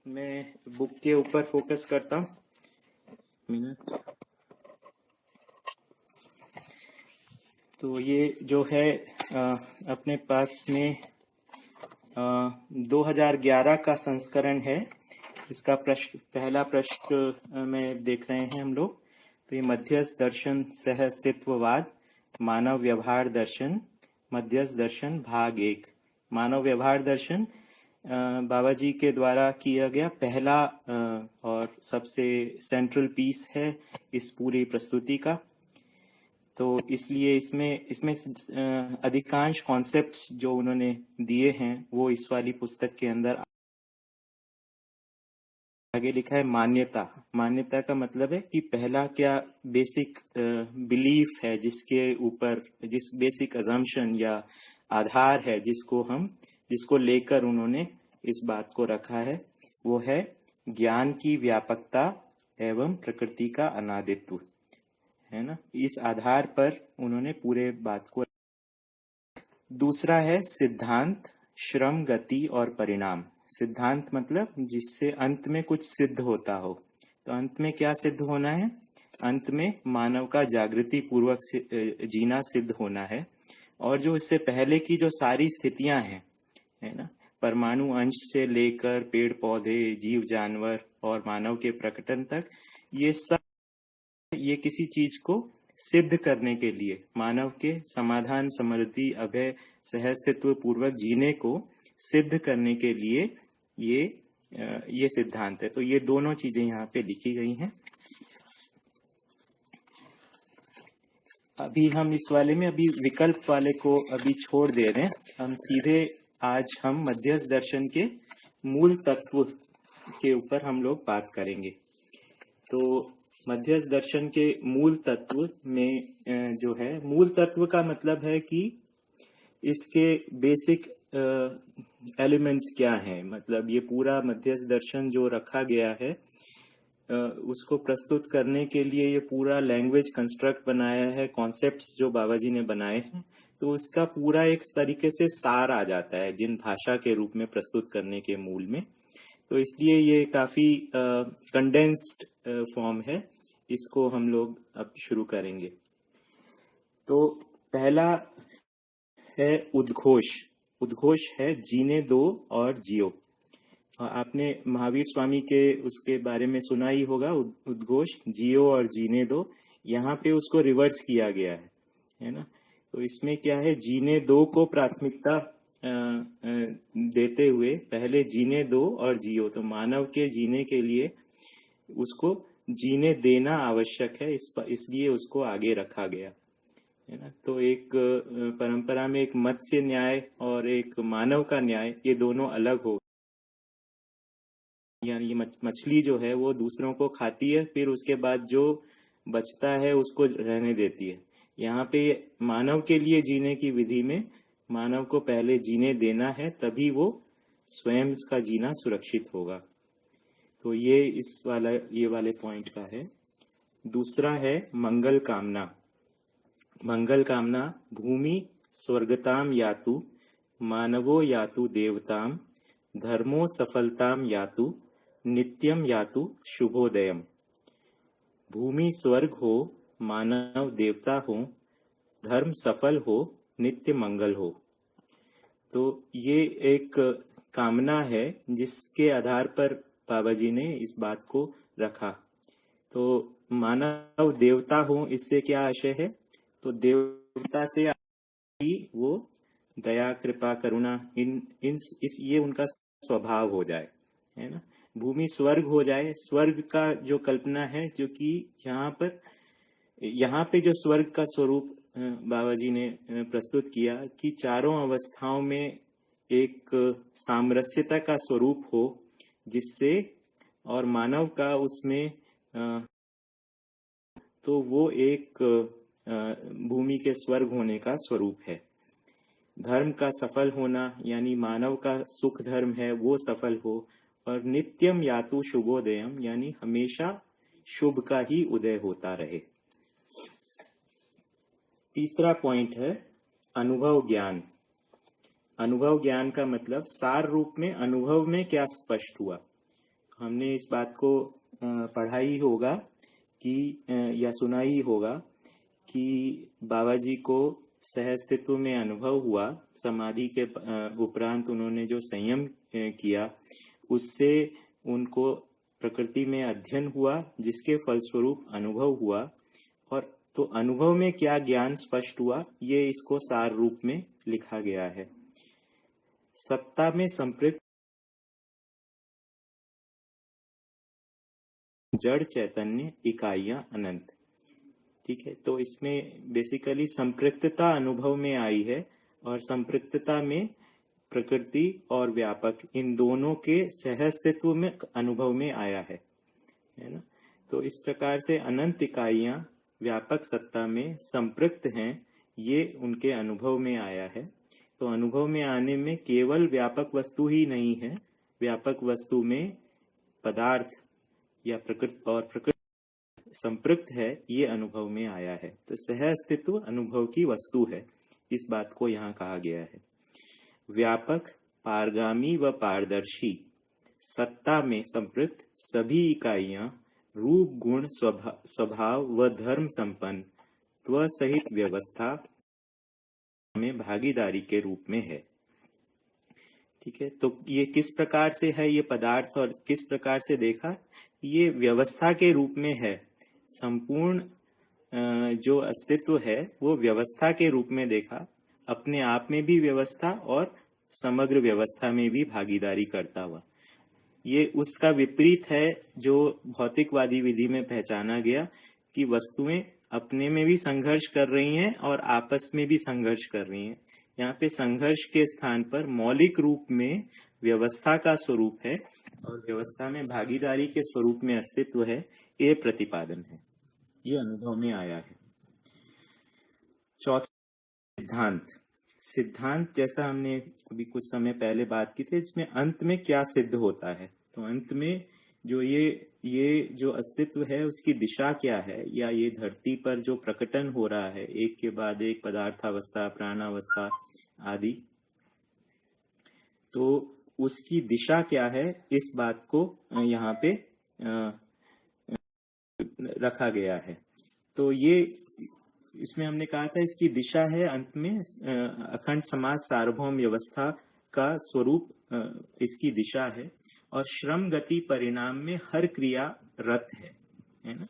मैं बुक के ऊपर फोकस करता हूँ। मिनट। तो ये जो है अपने पास में 2011 का संस्करण है। इसका पहला प्रश्न में देख रहे हैं हम लोग। तो ये मध्यस्थ दर्शन सह अस्तित्ववाद मानव व्यवहार दर्शन मध्यस्थ दर्शन भाग 1। मानव व्यवहार दर्शन बाबा जी के द्वारा किया गया पहला और सबसे सेंट्रल पीस है इस पूरी प्रस्तुति का। तो इसलिए इसमें अधिकांश कॉन्सेप्ट्स जो उन्होंने दिए हैं वो इस वाली पुस्तक के अंदर आगे लिखा है। मान्यता का मतलब है कि पहला क्या बेसिक बिलीफ है जिसके ऊपर जिस बेसिक अजम्पशन या आधार है जिसको लेकर उन्होंने इस बात को रखा है, वो है ज्ञान की व्यापकता एवं प्रकृति का अनादित्व, है ना। इस आधार पर उन्होंने पूरे बात को। दूसरा है सिद्धांत, श्रम, गति और परिणाम। सिद्धांत मतलब जिससे अंत में कुछ सिद्ध होता हो। तो अंत में क्या सिद्ध होना है? अंत में मानव का जागृति पूर्वक जीना सिद्ध होना है। और जो इससे पहले की जो सारी स्थितियां हैं, है ना, परमाणु अंश से लेकर पेड़ पौधे, जीव जानवर और मानव के प्रकटन तक, ये सब ये किसी चीज को सिद्ध करने के लिए, मानव के समाधान, समृद्धि, अभय, सहअस्तित्व पूर्वक जीने को सिद्ध करने के लिए ये सिद्धांत है। तो ये दोनों चीजें यहाँ पे लिखी गई हैं। अभी हम इस वाले में अभी विकल्प वाले को अभी छोड़ दे रहे हैं। हम सीधे आज हम मध्यस्थ दर्शन के मूल तत्व के ऊपर हम लोग बात करेंगे। तो मध्यस्थ दर्शन के मूल तत्व में जो है, मूल तत्व का मतलब है कि इसके बेसिक एलिमेंट्स क्या हैं। मतलब ये पूरा मध्यस्थ दर्शन जो रखा गया है उसको प्रस्तुत करने के लिए ये पूरा लैंग्वेज कंस्ट्रक्ट बनाया है, कॉन्सेप्ट्स जो बाबा जी ने बनाए हैं। तो उसका पूरा एक तरीके से सार आ जाता है जिन भाषा के रूप में प्रस्तुत करने के मूल में। तो इसलिए ये काफी कंडेंस्ड फॉर्म है। इसको हम लोग अब शुरू करेंगे। तो पहला है उद्घोष। उद्घोष है जीने दो और जियो। आपने महावीर स्वामी के उसके बारे में सुना ही होगा, उद्घोष, जियो और जीने दो। यहाँ पे उसको रिवर्स किया गया है ना। तो इसमें क्या है, जीने दो को प्राथमिकता देते हुए पहले जीने दो और जियो। तो मानव के जीने के लिए उसको जीने देना आवश्यक है, इसलिए उसको आगे रखा गया है ना। तो एक परंपरा में एक मत्स्य न्याय और एक मानव का न्याय, ये दोनों अलग हो। यानी ये मछली जो है वो दूसरों को खाती है, फिर उसके बाद जो बचता है उसको रहने देती है। यहाँ पे मानव के लिए जीने की विधि में मानव को पहले जीने देना है, तभी वो स्वयं का जीना सुरक्षित होगा। तो ये वाले पॉइंट का है। दूसरा है मंगल कामना। मंगल कामना, भूमि स्वर्गताम यातु मानवो यातु देवताम धर्मो सफलताम यातु नित्यम यातु शुभोदयम। भूमि स्वर्ग हो, मानव देवता हो, धर्म सफल हो, नित्य मंगल हो। तो ये एक कामना है जिसके आधार पर बाबा जी ने इस बात को रखा। तो मानव देवता हो, इससे क्या आशय है? तो देवता से वो दया, कृपा, करुणा, ये उनका स्वभाव हो जाए, है ना। भूमि स्वर्ग हो जाए। स्वर्ग का जो कल्पना है, जो कि यहाँ पे जो स्वर्ग का स्वरूप बाबा जी ने प्रस्तुत किया कि चारों अवस्थाओं में एक सामरस्यता का स्वरूप हो, जिससे और मानव का उसमें तो वो एक भूमि के स्वर्ग होने का स्वरूप है। धर्म का सफल होना, यानी मानव का सुख धर्म है वो सफल हो। और नित्यम यातु शुभोदयम, यानी हमेशा शुभ का ही उदय होता रहे। तीसरा पॉइंट है अनुभव ज्ञान। अनुभव ज्ञान का मतलब सार रूप में अनुभव में क्या स्पष्ट हुआ। हमने इस बात को पढ़ा ही होगा कि या सुना ही होगा कि बाबा जी को सहअस्तित्व में अनुभव हुआ। समाधि के उपरांत उन्होंने जो संयम किया, उससे उनको प्रकृति में अध्ययन हुआ, जिसके फलस्वरूप अनुभव हुआ। और तो अनुभव में क्या ज्ञान स्पष्ट हुआ, ये इसको सार रूप में लिखा गया है। सत्ता में संपृक्त जड़ चैतन्य इकाइयां अनंत। ठीक है, तो इसमें बेसिकली संपृक्तता अनुभव में आई है, और संपृक्तता में प्रकृति और व्यापक इन दोनों के सहअस्तित्व में अनुभव में आया है ना। तो इस प्रकार से अनंत इकाइयां व्यापक सत्ता में संपृक्त हैं, ये उनके अनुभव में आया है। तो अनुभव में आने में केवल व्यापक वस्तु ही नहीं है, व्यापक वस्तु में पदार्थ या प्रकृति संपृक्त है, ये अनुभव में आया है। तो सहअस्तित्व अनुभव की वस्तु है, इस बात को यहाँ कहा गया है। व्यापक, पारगामी व पारदर्शी सत्ता में संपृक्त सभी इकाइयां रूप, गुण, स्वभाव व धर्म संपन्न त्व सहित व्यवस्था में भागीदारी के रूप में है। ठीक है, तो ये किस प्रकार से है ये पदार्थ, और किस प्रकार से देखा, ये व्यवस्था के रूप में है। संपूर्ण जो अस्तित्व है वो व्यवस्था के रूप में देखा, अपने आप में भी व्यवस्था और समग्र व्यवस्था में भी भागीदारी करता हुआ। ये उसका विपरीत है जो भौतिकवादी विधि में पहचाना गया कि वस्तुएं अपने में भी संघर्ष कर रही हैं और आपस में भी संघर्ष कर रही हैं। यहाँ पे संघर्ष के स्थान पर मौलिक रूप में व्यवस्था का स्वरूप है और व्यवस्था में भागीदारी के स्वरूप में अस्तित्व है, ये प्रतिपादन है, ये अनुभव में आया है। चौथा सिद्धांत। सिद्धांत जैसा हमने अभी कुछ समय पहले बात की थी, इसमें अंत में क्या सिद्ध होता है। तो अंत में जो ये जो अस्तित्व है उसकी दिशा क्या है, या ये धरती पर जो प्रकटन हो रहा है एक के बाद एक, पदार्थावस्था, प्राणावस्था आदि, तो उसकी दिशा क्या है, इस बात को यहाँ पे रखा गया है। तो ये इसमें हमने कहा था इसकी दिशा है अंत में अखंड समाज सार्वभौम व्यवस्था का स्वरूप, इसकी दिशा है। और श्रम गति परिणाम में हर क्रिया रत है ना।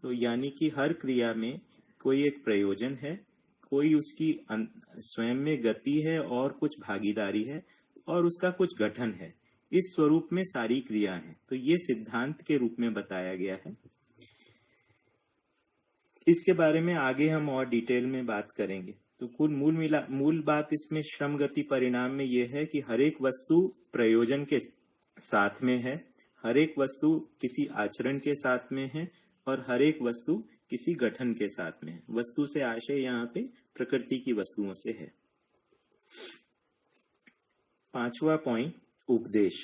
तो यानी कि हर क्रिया में कोई एक प्रयोजन है, कोई उसकी स्वयं में गति है और कुछ भागीदारी है और उसका कुछ गठन है। इस स्वरूप में सारी क्रिया है। तो ये सिद्धांत के रूप में बताया गया है। इसके बारे में आगे हम और डिटेल में बात करेंगे। तो कुल मूल बात इसमें श्रम गति परिणाम में यह है कि हर एक वस्तु प्रयोजन के साथ में है, हर एक वस्तु किसी आचरण के साथ में है और हर एक वस्तु किसी गठन के साथ में है। वस्तु से आशय यहाँ पे प्रकृति की वस्तुओं से है। पांचवा पॉइंट, उपदेश।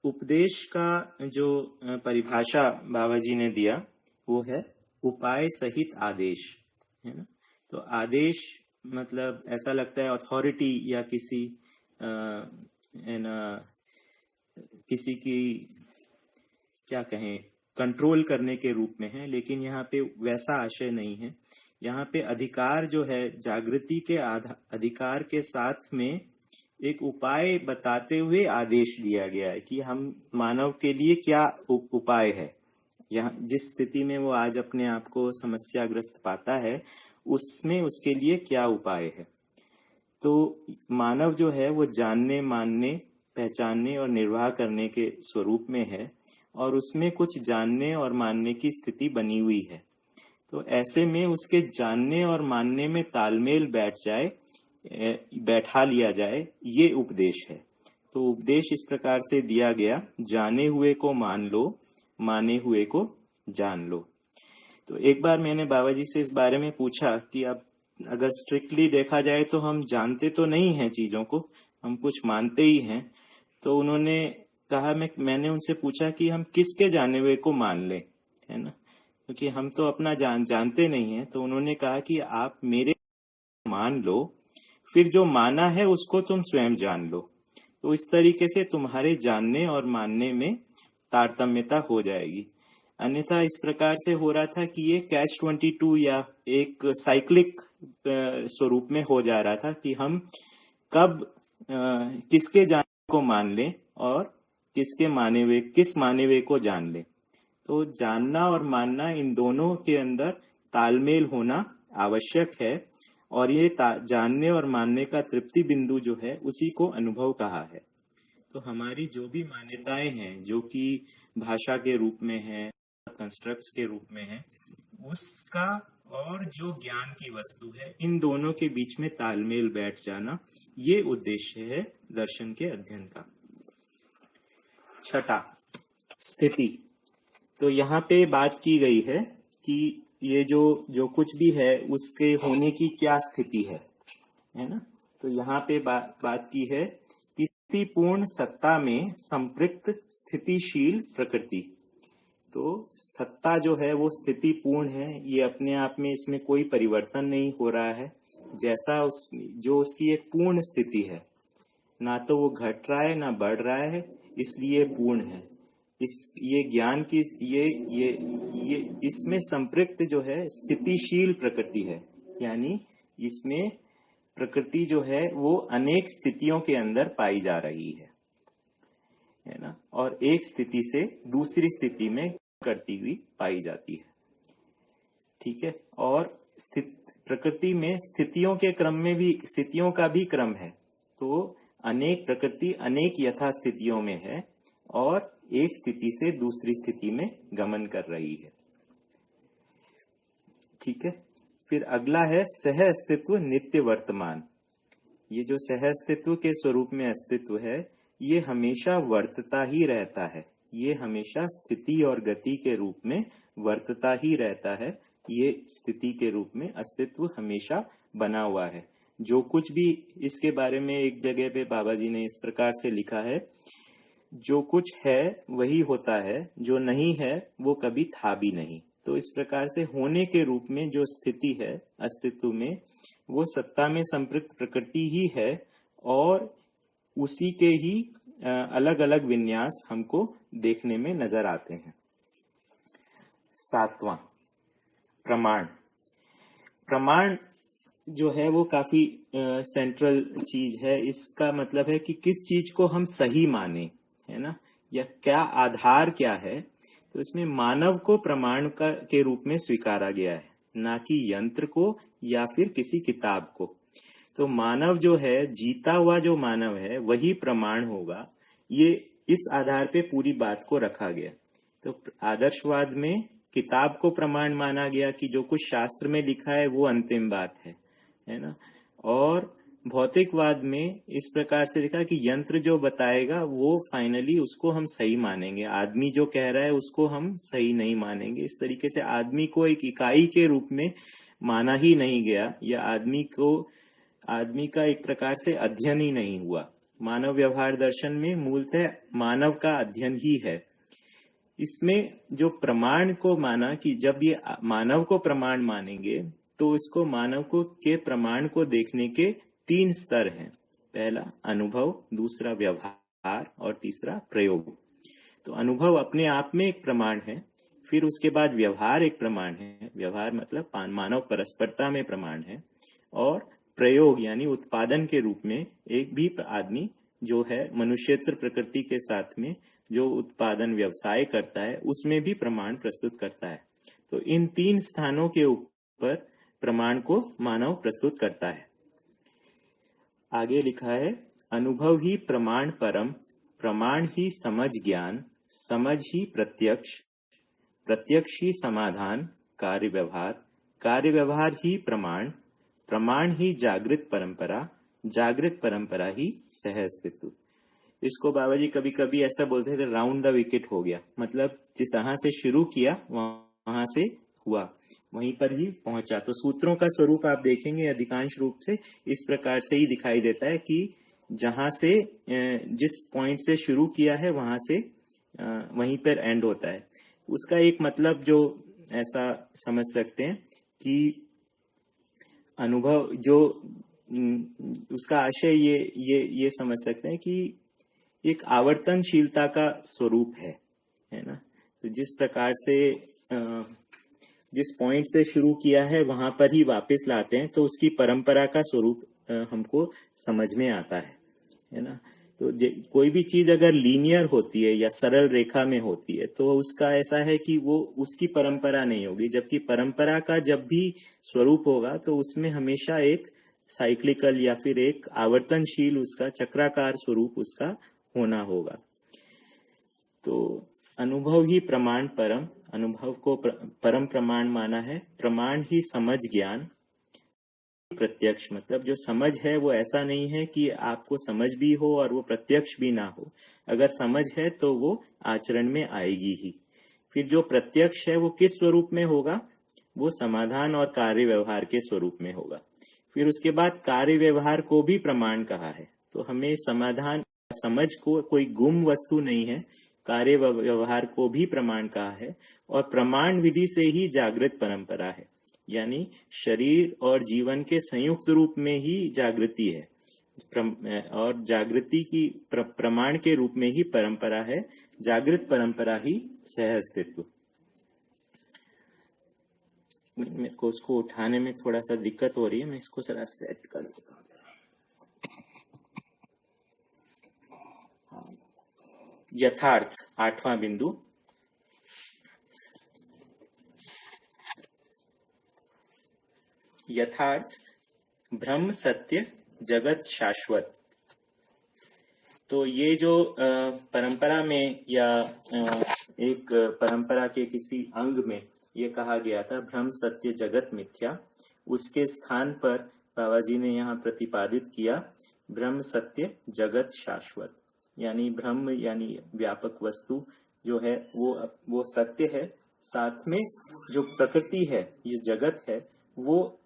उपदेश का जो परिभाषा बाबा जी ने दिया वो है उपाय सहित आदेश, है ना। तो आदेश मतलब ऐसा लगता है अथॉरिटी या किसी की क्या कहें कंट्रोल करने के रूप में है, लेकिन यहाँ पे वैसा आशय नहीं है। यहाँ पे अधिकार जो है जागृति के अधिकार के साथ में एक उपाय बताते हुए आदेश दिया गया है कि हम मानव के लिए क्या उपाय है। यहाँ जिस स्थिति में वो आज अपने आप को समस्याग्रस्त पाता है, उसमें उसके लिए क्या उपाय है। तो मानव जो है वो जानने, मानने, पहचानने और निर्वाह करने के स्वरूप में है और उसमें कुछ जानने और मानने की स्थिति बनी हुई है। तो ऐसे में उसके जानने और मानने में तालमेल बैठा लिया जाए, ये उपदेश है। तो उपदेश इस प्रकार से दिया गया, जाने हुए को मान लो, माने हुए को जान लो। तो एक बार मैंने बाबा जी से इस बारे में पूछा कि अब अगर स्ट्रिक्टली देखा जाए तो हम जानते तो नहीं हैं चीजों को, हम कुछ मानते ही हैं। तो उन्होंने कहा, मैंने उनसे पूछा कि हम किसके जाने हुए को मान लें, है ना, क्योंकि हम तो अपना जानते नहीं हैं। तो उन्होंने कहा कि आप मेरे मान लो, फिर जो माना है उसको तुम स्वयं जान लो। तो इस तरीके से तुम्हारे जानने और मानने में तारतम्यता हो जाएगी। अन्यथा इस प्रकार से हो रहा था कि ये Catch-22 या एक साइक्लिक स्वरूप में हो जा रहा था कि हम कब किसके जानने को मान लें और किस माने हुए को जान लें। तो जानना और मानना, इन दोनों के अंदर तालमेल होना आवश्यक है, और ये जानने और मानने का तृप्ति बिंदु जो है उसी को अनुभव कहा है। तो हमारी जो भी मान्यताएं हैं, जो कि भाषा के रूप में है, कंस्ट्रक्ट्स के रूप में है, उसका और जो ज्ञान की वस्तु है, इन दोनों के बीच में तालमेल बैठ जाना, ये उद्देश्य है दर्शन के अध्ययन का। छठा, स्थिति। तो यहाँ पे बात की गई है कि ये जो कुछ भी है उसके होने की क्या स्थिति है ना। तो यहाँ पे बात की है कि स्थितिपूर्ण सत्ता में संपृक्त स्थितिशील प्रकृति। तो सत्ता जो है वो स्थितिपूर्ण है, ये अपने आप में इसमें कोई परिवर्तन नहीं हो रहा है, जैसा जो उसकी एक पूर्ण स्थिति है, ना तो वो घट रहा है ना बढ़ रहा है, इसलिए पूर्ण है। ये ज्ञान की ये इसमें संपृक्त जो है स्थितिशील प्रकृति है, यानी इसमें प्रकृति जो है वो अनेक स्थितियों के अंदर पाई जा रही है ना, और एक स्थिति से दूसरी स्थिति में करती हुई पाई जाती है। ठीक है। और प्रकृति में स्थितियों के क्रम में भी स्थितियों का भी क्रम है। तो अनेक प्रकृति अनेक यथा स्थितियों में है और एक स्थिति से दूसरी स्थिति में गमन कर रही है। ठीक है। फिर अगला है सह अस्तित्व नित्य वर्तमान। ये जो सह अस्तित्व के स्वरूप में अस्तित्व है, ये हमेशा वर्तता ही रहता है। ये हमेशा स्थिति और गति के रूप में वर्तता ही रहता है। ये स्थिति के रूप में अस्तित्व हमेशा बना हुआ है। जो कुछ भी इसके बारे में एक जगह पे बाबा जी ने इस प्रकार से लिखा है, जो कुछ है वही होता है, जो नहीं है वो कभी था भी नहीं। तो इस प्रकार से होने के रूप में जो स्थिति है अस्तित्व में, वो सत्ता में संपृक्त प्रकृति ही है, और उसी के ही अलग अलग विन्यास हमको देखने में नजर आते हैं। सातवां, प्रमाण। प्रमाण जो है वो काफी सेंट्रल चीज है। इसका मतलब है कि किस चीज को हम सही माने, है ना, या क्या आधार क्या है। तो इसमें मानव को प्रमाण के रूप में स्वीकारा गया है, ना कि यंत्र को या फिर किसी किताब को। तो मानव जो है, जीता हुआ जो मानव है वही प्रमाण होगा। ये इस आधार पे पूरी बात को रखा गया। तो आदर्शवाद में किताब को प्रमाण माना गया कि जो कुछ शास्त्र में लिखा है वो अंतिम बात है ना। और भौतिकवाद में इस प्रकार से लिखा कि यंत्र जो बताएगा वो फाइनली उसको हम सही मानेंगे, आदमी जो कह रहा है उसको हम सही नहीं मानेंगे। इस तरीके से आदमी को एक इकाई के रूप में माना ही नहीं गया, या आदमी का एक प्रकार से अध्ययन ही नहीं हुआ। मानव व्यवहार दर्शन में मूलतः मानव का अध्ययन ही है। इसमें जो प्रमाण को माना कि जब ये मानव को प्रमाण मानेंगे तो इसको मानव को के प्रमाण को देखने के 3 स्तर हैं। पहला अनुभव, दूसरा व्यवहार और तीसरा प्रयोग। तो अनुभव अपने आप में एक प्रमाण है, फिर उसके बाद व्यवहार एक प्रमाण है, व्यवहार मतलब मानव परस्परता में प्रमाण है, और प्रयोग यानी उत्पादन के रूप में एक भी आदमी जो है मनुष्येतर प्रकृति के साथ में जो उत्पादन व्यवसाय करता है उसमें भी प्रमाण प्रस्तुत करता है। तो इन 3 स्थानों के ऊपर प्रमाण को मानव प्रस्तुत करता है। आगे लिखा है, अनुभव ही प्रमाण परम, प्रमाण ही समझ ज्ञान, समझ ही प्रत्यक्ष, प्रत्यक्ष ही समाधान, कार्य व्यवहार ही प्रमाण, प्रमाण ही जागृत परंपरा, जागृत परंपरा ही सह अस्तित्व। इसको बाबा जी कभी कभी ऐसा बोलते थे, राउंड द विकेट हो गया। मतलब जिस तरह से शुरू किया वहां से हुआ, वहीं पर ही पहुंचा। तो सूत्रों का स्वरूप आप देखेंगे अधिकांश रूप से इस प्रकार से ही दिखाई देता है कि जहां से जिस पॉइंट से शुरू किया है वहां से वहीं पर एंड होता है। उसका एक मतलब जो ऐसा समझ सकते हैं कि अनुभव जो उसका आशय ये समझ सकते हैं कि एक आवर्तनशीलता का स्वरूप है। है ना। तो जिस प्रकार से जिस पॉइंट से शुरू किया है वहां पर ही वापस लाते हैं, तो उसकी परंपरा का स्वरूप हमको समझ में आता है ना। तो कोई भी चीज अगर लीनियर होती है या सरल रेखा में होती है तो उसका ऐसा है कि वो उसकी परंपरा नहीं होगी, जबकि परंपरा का जब भी स्वरूप होगा तो उसमें हमेशा एक साइक्लिकल या फिर एक आवर्तनशील उसका चक्राकार स्वरूप उसका होना होगा। तो अनुभव ही प्रमाण परम, अनुभव को परम प्रमाण माना है। प्रमाण ही समझ ज्ञान, प्रत्यक्ष मतलब जो समझ है वो ऐसा नहीं है कि आपको समझ भी हो और वो प्रत्यक्ष भी ना हो। अगर समझ है तो वो आचरण में आएगी ही। फिर जो प्रत्यक्ष है वो किस स्वरूप में होगा? वो समाधान और कार्य व्यवहार के स्वरूप में होगा। फिर उसके बाद कार्य व्यवहार को भी प्रमाण कहा है। तो हमें समाधान समझ को कोई गुम वस्तु नहीं है, कार्य व्यवहार को भी प्रमाण कहा है। और प्रमाण विधि से ही जागृत परंपरा है, यानी शरीर और जीवन के संयुक्त रूप में ही जागृति है, और जागृति की प्रमाण के रूप में ही परंपरा है। जागृत परंपरा ही सह अस्तित्व। मेरे को उसको उठाने में थोड़ा सा दिक्कत हो रही है, मैं इसको जरा सेट कर देता हूँ। यथार्थ, 8वां बिंदु। यथार्थ, ब्रह्म सत्य, जगत शाश्वत। तो ये जो परंपरा में या एक परंपरा के किसी अंग में ये कहा गया था ब्रह्म सत्य जगत मिथ्या, उसके स्थान पर बाबा जी ने यहाँ प्रतिपादित किया ब्रह्म सत्य जगत शाश्वत। यानी ब्रह्म यानी व्यापक वस्तु जो है वो सत्य है, साथ में जो प्रकृति है, ये जगत है, वो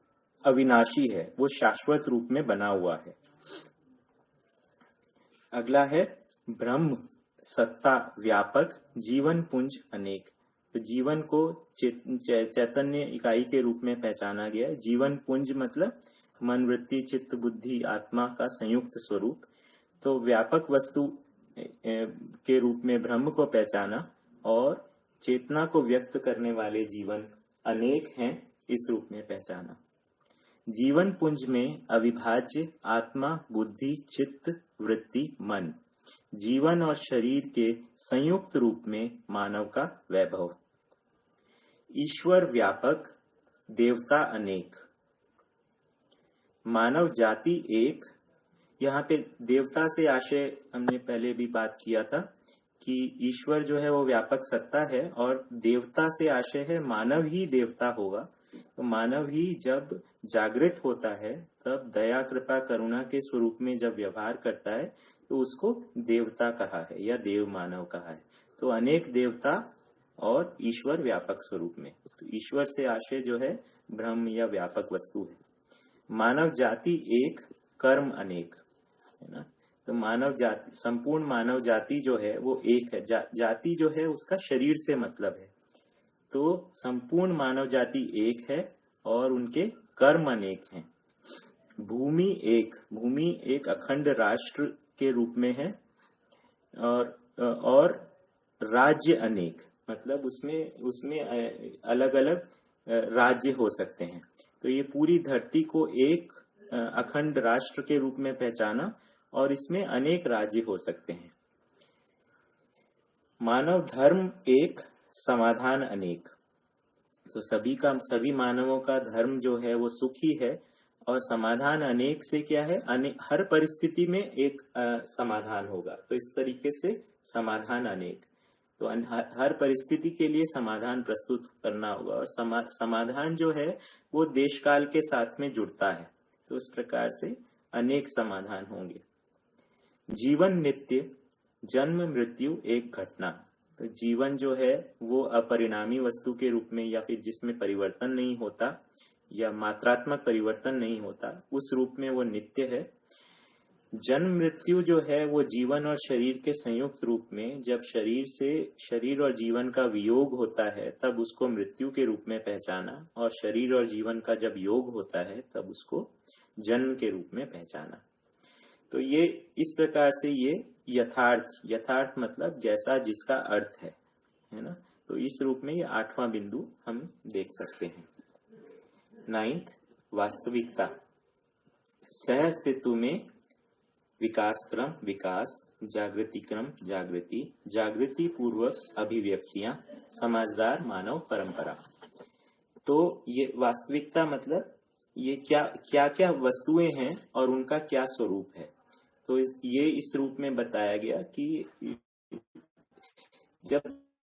अविनाशी है, वो शाश्वत रूप में बना हुआ है। अगला है ब्रह्म सत्ता व्यापक, जीवन पुंज अनेक। तो जीवन को चैतन्य इकाई के रूप में पहचाना गया है। जीवन पुंज मतलब मन, वृत्ति, चित्त, बुद्धि, आत्मा का संयुक्त स्वरूप। तो व्यापक वस्तु के रूप में ब्रह्म को पहचाना, और चेतना को व्यक्त करने वाले जीवन अनेक हैं, इस रूप में पहचाना। जीवन पुंज में अविभाज्य आत्मा, बुद्धि, चित्त, वृत्ति, मन, जीवन और शरीर के संयुक्त रूप में मानव का वैभव। ईश्वर व्यापक, देवता अनेक, मानव जाति एक। यहाँ पे देवता से आशय हमने पहले भी बात किया था कि ईश्वर जो है वो व्यापक सत्ता है, और देवता से आशय है मानव ही देवता होगा। तो मानव ही जब जागृत होता है तब दया, कृपा, करुणा के स्वरूप में जब व्यवहार करता है तो उसको देवता कहा है या देव मानव कहा है। तो अनेक देवता और ईश्वर व्यापक स्वरूप में। तो ईश्वर से आशय जो है ब्रह्म या व्यापक वस्तु है। मानव जाति एक, कर्म अनेक, है ना। तो मानव जाति, संपूर्ण मानव जाति जो है वो एक है। जाति जो है उसका शरीर से मतलब है। तो संपूर्ण मानव जाति एक है और उनके कर्म अनेक हैं। भूमि एक, भूमि एक अखंड राष्ट्र के रूप में है, और राज्य अनेक मतलब उसमें अलग अलग राज्य हो सकते हैं। तो ये पूरी धरती को एक अखंड राष्ट्र के रूप में पहचाना, और इसमें अनेक राज्य हो सकते हैं। मानव धर्म एक, समाधान अनेक। तो सभी मानवों का धर्म जो है वो सुखी है, और समाधान अनेक से क्या है, हर परिस्थिति में एक समाधान होगा। तो इस तरीके से समाधान अनेक, तो हर परिस्थिति के लिए समाधान प्रस्तुत करना होगा। और समाधान जो है वो देश काल के साथ में जुड़ता है। तो इस प्रकार से अनेक समाधान होंगे। जीवन नित्य, जन्म मृत्यु एक घटना। तो जीवन जो है वो अपरिणामी वस्तु के रूप में, या फिर जिसमें परिवर्तन नहीं होता या मात्रात्मक परिवर्तन नहीं होता, उस रूप में वो नित्य है। जन्म मृत्यु जो है वो जीवन और शरीर के संयुक्त रूप में, जब शरीर और जीवन का वियोग होता है तब उसको मृत्यु के रूप में पहचाना, और शरीर और जीवन का जब योग होता है तब उसको जन्म के रूप में पहचाना। तो ये इस प्रकार से ये यथार्थ मतलब जैसा जिसका अर्थ है, है ना। तो इस रूप में ये 8वां बिंदु हम देख सकते हैं। 9th, वास्तविकता। सह अस्तित्व में विकास क्रम विकास, जागृति क्रम जागृति, जागृति पूर्वक अभिव्यक्तियां, समझदार मानव परंपरा। तो ये वास्तविकता मतलब ये क्या क्या क्या वस्तुएं हैं और उनका क्या स्वरूप है। तो ये इस रूप में बताया गया कि जब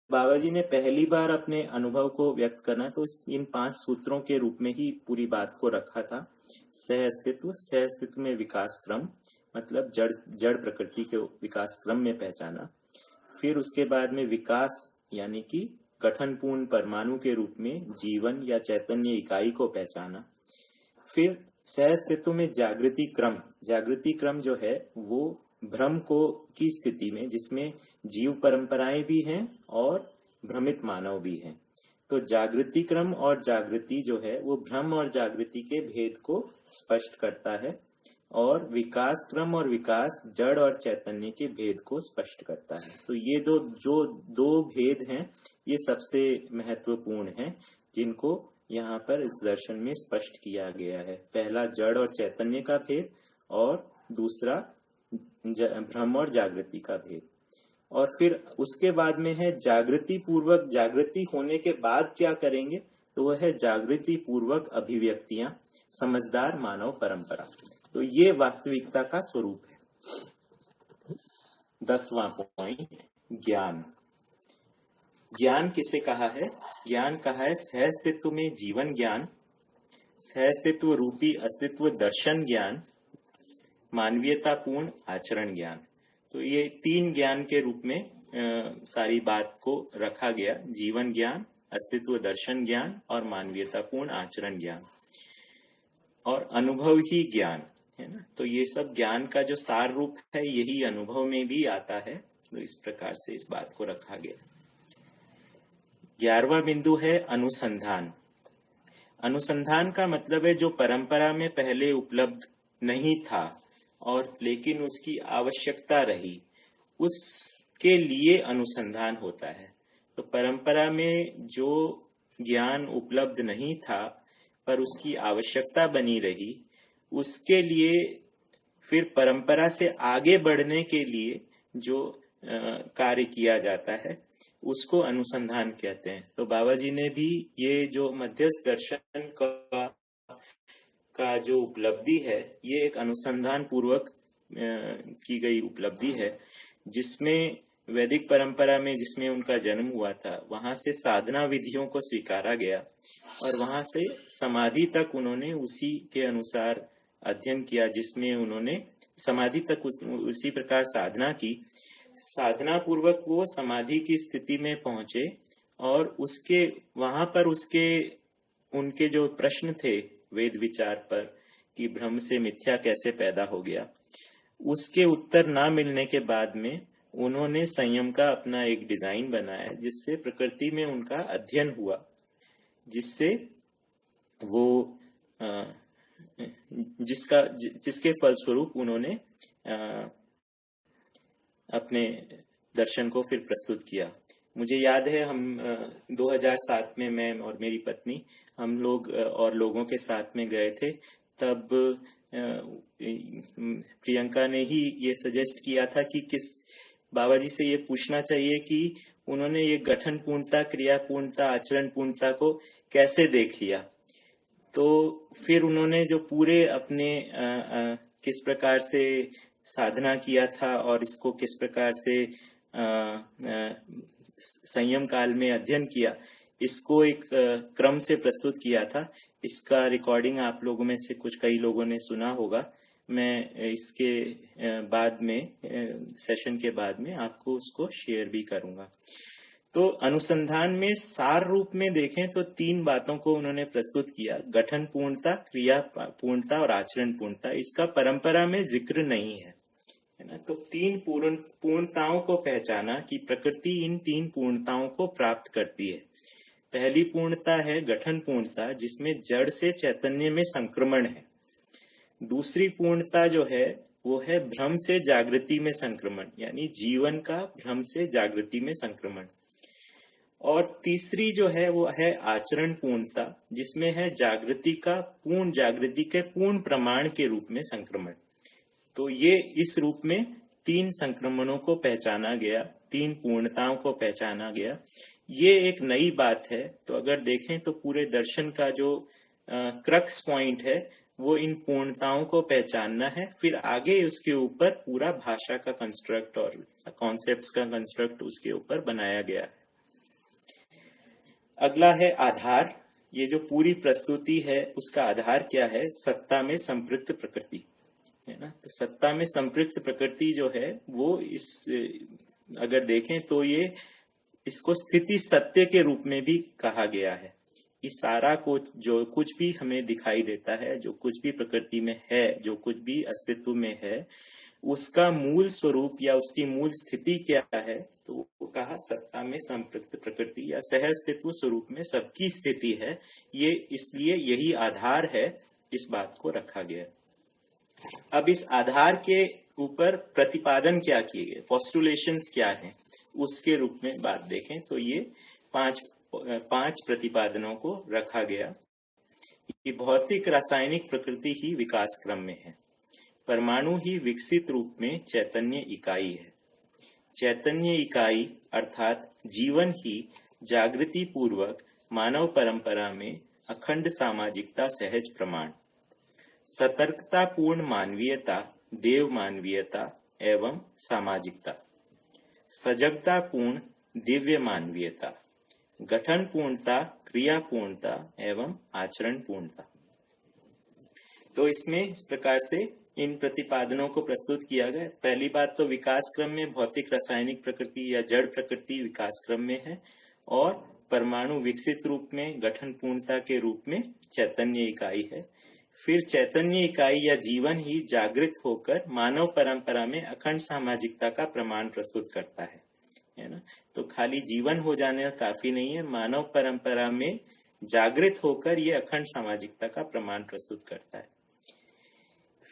बाबा जी ने पहली बार अपने अनुभव को व्यक्त करना तो इन 5 सूत्रों के रूप में ही पूरी बात को रखा था। सह अस्तित्व में विकास क्रम मतलब जड़ प्रकृति के विकास क्रम में पहचाना। फिर उसके बाद में विकास यानी कि गठनपूर्ण परमाणु के रूप में जीवन या चैतन्य इकाई को पहचाना। फिर सह अस्तित्व में जागृति क्रम जो है वो भ्रम की स्थिति में, जिसमें जीव परंपराएं भी हैं और भ्रमित मानव भी हैं। तो जागृति क्रम और जागृति जो है वो भ्रम और जागृति के भेद को स्पष्ट करता है, और विकास क्रम और विकास जड़ और चैतन्य के भेद को स्पष्ट करता है। तो ये दो भेद हैं, ये सबसे महत्वपूर्ण हैं, जिनको यहाँ पर इस दर्शन में स्पष्ट किया गया है। पहला जड़ और चैतन्य का भेद, और दूसरा भ्रम और जागृति का भेद। और फिर उसके बाद में है जागृति पूर्वक, जागृति होने के बाद क्या करेंगे, तो वह है जागृति पूर्वक अभिव्यक्तियां, समझदार मानव परंपरा। तो ये वास्तविकता का स्वरूप है। 10वां पॉइंट, ज्ञान। ज्ञान किसे कहा है? ज्ञान कहा है सहअस्तित्व में जीवन ज्ञान, सहअस्तित्व रूपी अस्तित्व दर्शन ज्ञान, मानवीयतापूर्ण आचरण ज्ञान। तो ये 3 ज्ञान के रूप में सारी बात को रखा गया, जीवन ज्ञान, अस्तित्व दर्शन ज्ञान और मानवीयतापूर्ण आचरण ज्ञान, और अनुभव ही ज्ञान है ना। तो ये सब ज्ञान का जो सार रूप है यही अनुभव में भी आता है। तो इस प्रकार से इस बात को रखा गया। 11वां बिंदु है अनुसंधान। अनुसंधान का मतलब है जो परंपरा में पहले उपलब्ध नहीं था और लेकिन उसकी आवश्यकता रही, उसके लिए अनुसंधान होता है। तो परंपरा में जो ज्ञान उपलब्ध नहीं था पर उसकी आवश्यकता बनी रही, उसके लिए फिर परंपरा से आगे बढ़ने के लिए जो कार्य किया जाता है उसको अनुसंधान कहते हैं। तो बाबा जी ने भी ये जो मध्यस्थ दर्शन का जो उपलब्धि है ये एक अनुसंधान पूर्वक की गई उपलब्धि है, जिसमें वैदिक परंपरा में जिसमें उनका जन्म हुआ था वहां से साधना विधियों को स्वीकारा गया और वहां से समाधि तक उन्होंने उसी के अनुसार अध्ययन किया, जिसमें उन्होंने समाधि तक उसी प्रकार साधना की। साधना पूर्वक वो समाधि की स्थिति में पहुंचे और उसके वहां पर उनके जो प्रश्न थे वेद विचार पर कि भ्रम से मिथ्या कैसे पैदा हो गया, उसके उत्तर ना मिलने के बाद में उन्होंने संयम का अपना एक डिजाइन बनाया, जिससे प्रकृति में उनका अध्ययन हुआ, जिससे वो जिसके फलस्वरूप उन्होंने अपने दर्शन को फिर प्रस्तुत किया। मुझे याद है हम 2007 में मैं और मेरी पत्नी हम लोग और लोगों के साथ में गए थे, तब प्रियंका ने ही ये सजेस्ट किया था कि किस बाबा जी से ये पूछना चाहिए कि उन्होंने ये गठन पूर्णता, क्रिया पूर्णता, आचरण पूर्णता को कैसे देख लिया। तो फिर उन्होंने जो पूरे अपने किस प्रकार से साधना किया था और इसको किस प्रकार से संयम काल में अध्ययन किया, इसको एक क्रम से प्रस्तुत किया था। इसका रिकॉर्डिंग आप लोगों में से कई लोगों ने सुना होगा। मैं इसके बाद में सेशन के बाद में आपको उसको शेयर भी करूंगा। तो अनुसंधान में सार रूप में देखें तो 3 बातों को उन्होंने प्रस्तुत किया, गठन पूर्णता, क्रिया पूर्णता और आचरण पूर्णता। इसका परंपरा में जिक्र नहीं है ना। तो 3 पूर्णताओं को पहचाना कि प्रकृति इन 3 पूर्णताओं को प्राप्त करती है। पहली पूर्णता है गठन पूर्णता, जिसमें जड़ से चैतन्य में संक्रमण है। दूसरी पूर्णता जो है वो है भ्रम से जागृति में संक्रमण, यानी जीवन का भ्रम से जागृति में संक्रमण। और तीसरी जो है वो है आचरण पूर्णता, जिसमें है जागृति के पूर्ण प्रमाण के रूप में संक्रमण। तो ये इस रूप में तीन संक्रमणों को पहचाना गया, तीन पूर्णताओं को पहचाना गया। ये एक नई बात है। तो अगर देखें तो पूरे दर्शन का जो क्रक्स पॉइंट है वो इन पूर्णताओं को पहचानना है, फिर आगे उसके ऊपर पूरा भाषा का कंस्ट्रक्ट और कॉन्सेप्ट्स का कंस्ट्रक्ट उसके ऊपर बनाया गया है। अगला है आधार। ये जो पूरी प्रस्तुति है उसका आधार क्या है? सत्ता में संपृक्त प्रकृति, है ना। तो सत्ता में संपृक्त प्रकृति जो है वो अगर देखें तो ये इसको स्थिति सत्य के रूप में भी कहा गया है। इस सारा को जो कुछ भी हमें दिखाई देता है, जो कुछ भी प्रकृति में है, जो कुछ भी अस्तित्व में है, उसका मूल स्वरूप या उसकी मूल स्थिति क्या है? तो वो कहा सत्ता में संपृक्त प्रकृति या सह अस्तित्व स्वरूप में सबकी स्थिति है। ये इसलिए यही आधार है, इस बात को रखा गया। अब इस आधार के ऊपर प्रतिपादन क्या किए गए, पोस्टुलेशंस क्या हैं, उसके रूप में बात देखें तो ये पांच प्रतिपादनों को रखा गया। ये भौतिक रासायनिक प्रकृति ही विकास क्रम में है। परमाणु ही विकसित रूप में चैतन्य इकाई है। चैतन्य इकाई अर्थात जीवन ही जागृति पूर्वक मानव परंपरा में अखंड सामाजिकता सहज प्रमाण। सतर्कता पूर्ण मानवीयता देव मानवीयता एवं सामाजिकता। सजगता पूर्ण दिव्य मानवीयता। गठन पूर्णता क्रिया पूर्णता एवं आचरण पूर्णता। तो इसमें इस प्रकार से इन प्रतिपादनों को प्रस्तुत किया गया। पहली बात तो विकास क्रम में भौतिक रासायनिक प्रकृति या जड़ प्रकृति विकास क्रम में है, और परमाणु विकसित रूप में गठन पूर्णता के रूप में चैतन्य इकाई है। फिर चैतन्य इकाई या जीवन ही जागृत होकर मानव परंपरा में अखंड सामाजिकता का प्रमाण प्रस्तुत करता है ना। तो खाली जीवन हो जाने काफी नहीं है, मानव परंपरा में जागृत होकर ये अखंड सामाजिकता का प्रमाण प्रस्तुत करता है।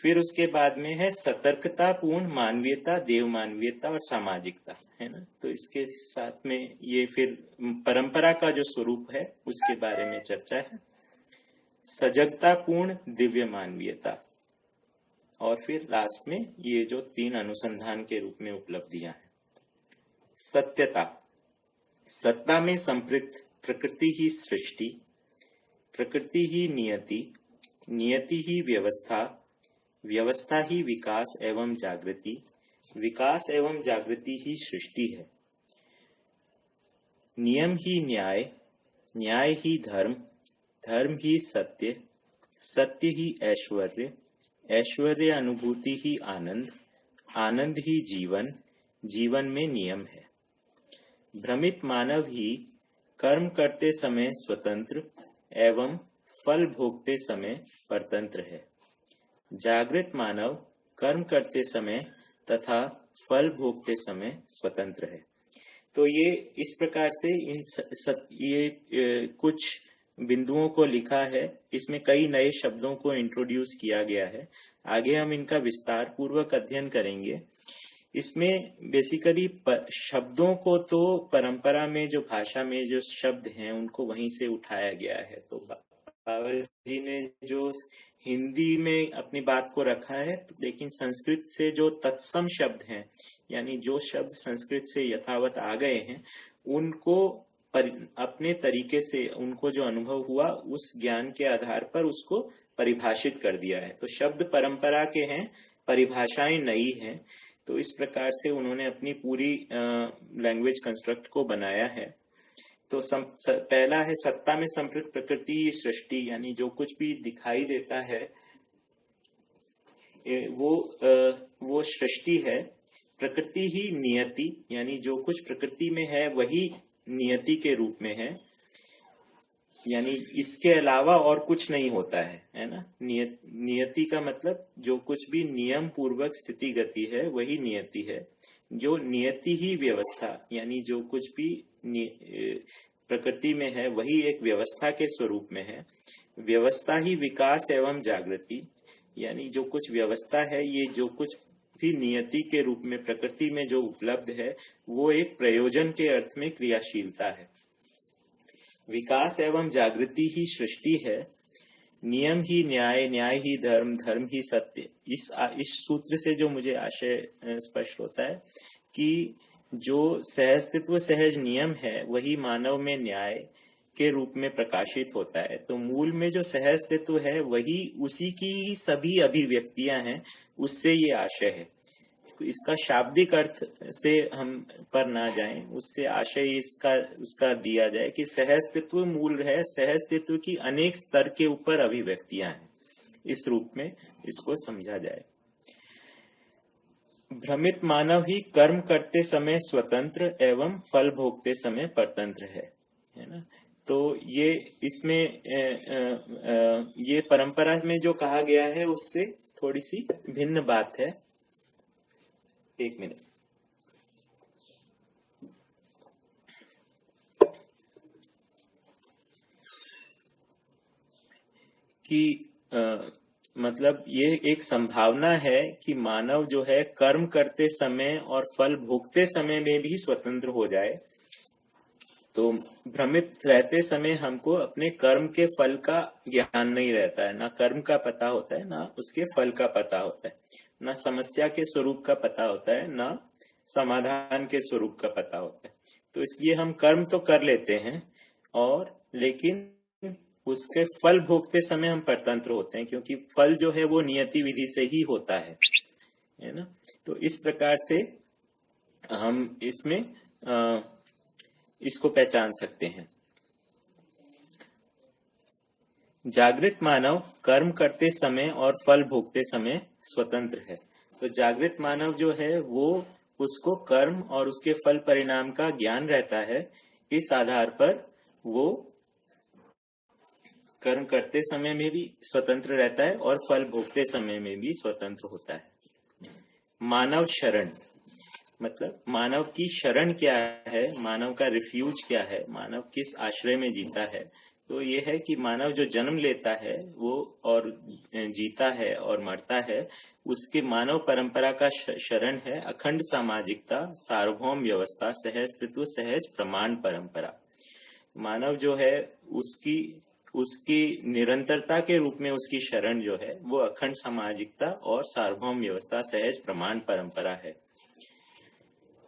फिर उसके बाद में है सतर्कता पूर्ण मानवीयता देव मानवीयता और सामाजिकता, है ना। तो इसके साथ में ये फिर परंपरा का जो स्वरूप है उसके बारे में चर्चा है। सजगता पूर्ण दिव्य मानवीयता, और फिर लास्ट में ये जो तीन अनुसंधान के रूप में उपलब्धियां हैं। सत्यता, सत्ता में संपृक्त प्रकृति ही सृष्टि, प्रकृति ही नियति, नियति ही व्यवस्था, व्यवस्था ही विकास एवं जागृति, विकास एवं जागृति ही सृष्टि है। नियम ही न्याय, न्याय ही धर्म, धर्म ही सत्य, सत्य ही ऐश्वर्य, ऐश्वर्य अनुभूति ही आनंद, आनंद ही जीवन, जीवन में नियम है। भ्रमित मानव ही कर्म करते समय स्वतंत्र एवं फल भोगते समय परतंत्र है। जागृत मानव कर्म करते समय तथा फल भोगते समय स्वतंत्र है। तो ये इस प्रकार से कुछ बिंदुओं को लिखा है। इसमें कई नए शब्दों को इंट्रोड्यूस किया गया है। आगे हम इनका विस्तार पूर्वक अध्ययन करेंगे। इसमें बेसिकली शब्दों को तो परंपरा में जो भाषा में जो शब्द हैं उनको वहीं से उठाया गया है। तो बाबा जी ने जो हिंदी में अपनी बात को रखा है, लेकिन संस्कृत से जो तत्सम शब्द हैं, यानी जो शब्द संस्कृत से यथावत आ गए हैं, उनको अपने तरीके से उनको जो अनुभव हुआ उस ज्ञान के आधार पर उसको परिभाषित कर दिया है। तो शब्द परंपरा के हैं, परिभाषाएं नई हैं। तो इस प्रकार से उन्होंने अपनी पूरी लैंग्वेज कंस्ट्रक्ट को बनाया है। तो पहला है सत्ता में संपृक्त प्रकृति सृष्टि, यानी जो कुछ भी दिखाई देता है वो सृष्टि है। प्रकृति ही नियति, यानी जो कुछ प्रकृति में है वही नियति के रूप में है, यानी इसके अलावा और कुछ नहीं होता है ना। नियति का मतलब जो कुछ भी नियम पूर्वक स्थिति गति है वही नियति है। जो नियति ही व्यवस्था, यानी जो कुछ भी प्रकृति में है वही एक व्यवस्था के स्वरूप में है। व्यवस्था ही विकास एवं जागृति, यानी जो कुछ व्यवस्था है, ये जो कुछ भी नियति के रूप में प्रकृति में जो उपलब्ध है वो एक प्रयोजन के अर्थ में क्रियाशीलता है। विकास एवं जागृति ही सृष्टि है, नियम ही न्याय, न्याय ही धर्म, धर्म ही सत्य। इस सूत्र से जो मुझे आशय स्पष्ट होता है कि जो सहअस्तित्व सहज नियम है वही मानव में न्याय के रूप में प्रकाशित होता है। तो मूल में जो सहअस्तित्व है वही उसी की सभी अभिव्यक्तियां हैं, उससे ये आशय है। तो इसका शाब्दिक अर्थ से हम पर ना जाएं, उससे आशय उसका दिया जाए कि सहअस्तित्व मूल है, सहअस्तित्व की अनेक स्तर के ऊपर अभिव्यक्तियां हैं, इस रूप में इसको समझा जाए। भ्रमित मानव ही कर्म करते समय स्वतंत्र एवं फल भोगते समय परतंत्र है ना। तो ये इसमें ये परंपरा में जो कहा गया है उससे थोड़ी सी भिन्न बात है। एक मिनट। कि मतलब ये एक संभावना है कि मानव जो है कर्म करते समय और फल भोगते समय में भी स्वतंत्र हो जाए। तो भ्रमित रहते समय हमको अपने कर्म के फल का ज्ञान नहीं रहता है, ना कर्म का पता होता है, ना उसके फल का पता होता है, ना समस्या के स्वरूप का पता होता है, ना समाधान के स्वरूप का पता होता है। तो इसलिए हम कर्म तो कर लेते हैं और लेकिन उसके फल भोगते समय हम परतंत्र होते हैं, क्योंकि फल जो है वो नियति विधि से ही होता है ना। तो इस प्रकार से हम इसमें इसको पहचान सकते हैं। जागृत मानव कर्म करते समय और फल भोगते समय स्वतंत्र है। तो जागृत मानव जो है वो उसको कर्म और उसके फल परिणाम का ज्ञान रहता है। इस आधार पर वो कर्म करते समय में भी स्वतंत्र रहता है और फल भोगते समय में भी स्वतंत्र होता है। मानव शरण मतलब मानव की शरण क्या है, मानव का रिफ्यूज क्या है, मानव किस आश्रय में जीता है। तो ये है कि मानव जो जन्म लेता है वो और जीता है और मरता है, उसके मानव परंपरा का शरण है अखंड सामाजिकता, सार्वभौम व्यवस्था, सहअस्तित्व, सहज प्रमाण परंपरा। मानव जो है उसकी निरंतरता के रूप में उसकी शरण जो है वो अखंड सामाजिकता और सार्वभौम व्यवस्था, सहज प्रमाण परंपरा है।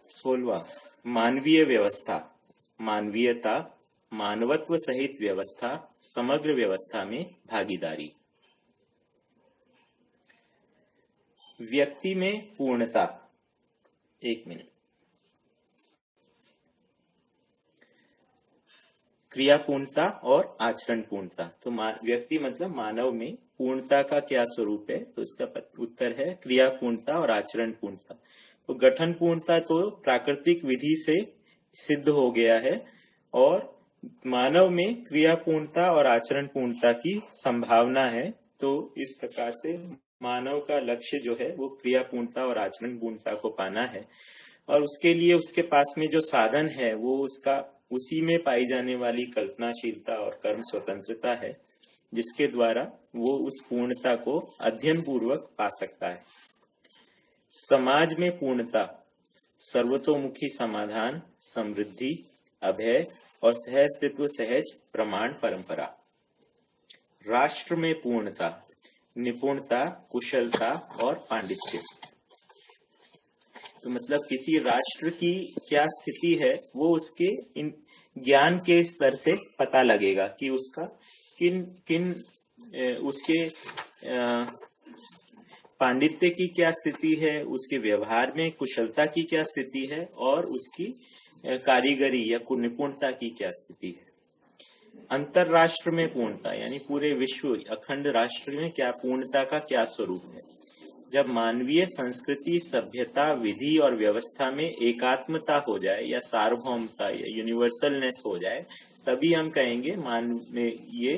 16वां मानवीय व्यवस्था, मानवीयता, मानवत्व सहित व्यवस्था, समग्र व्यवस्था में भागीदारी। व्यक्ति में पूर्णता। एक मिनट। क्रिया पूर्णता और आचरण पूर्णता। तो व्यक्ति मतलब मानव में पूर्णता का क्या स्वरूप है, तो इसका उत्तर है क्रिया पूर्णता और आचरण पूर्णता। तो गठन पूर्णता तो प्राकृतिक विधि से सिद्ध हो गया है और मानव में क्रिया पूर्णता और आचरण पूर्णता की संभावना है। तो इस प्रकार से मानव का लक्ष्य जो है वो क्रिया पूर्णता और आचरण पूर्णता को पाना है और उसके लिए उसके पास में जो साधन है वो उसका उसी में पाई जाने वाली कल्पनाशीलता और कर्म स्वतंत्रता है, जिसके द्वारा वो उस पूर्णता को अध्ययन पूर्वक पा सकता है। समाज में पूर्णता, सर्वतोमुखी समाधान, समृद्धि, अभय और सहअस्तित्व, सहज प्रमाण परंपरा। राष्ट्र में पूर्णता, निपुणता, कुशलता और पांडित्य। तो मतलब किसी राष्ट्र की क्या स्थिति है वो उसके इन ज्ञान के स्तर से पता लगेगा कि उसका किन किन उसके पांडित्य की क्या स्थिति है, उसके व्यवहार में कुशलता की क्या स्थिति है और उसकी कारीगरी या निपुणता की क्या स्थिति है। अंतरराष्ट्र में पूर्णता यानी पूरे विश्व अखंड राष्ट्र में क्या पूर्णता का क्या स्वरूप है। जब मानवीय संस्कृति, सभ्यता, विधि और व्यवस्था में एकात्मता हो जाए या सार्वभौमता या यूनिवर्सलनेस हो जाए, तभी हम कहेंगे ये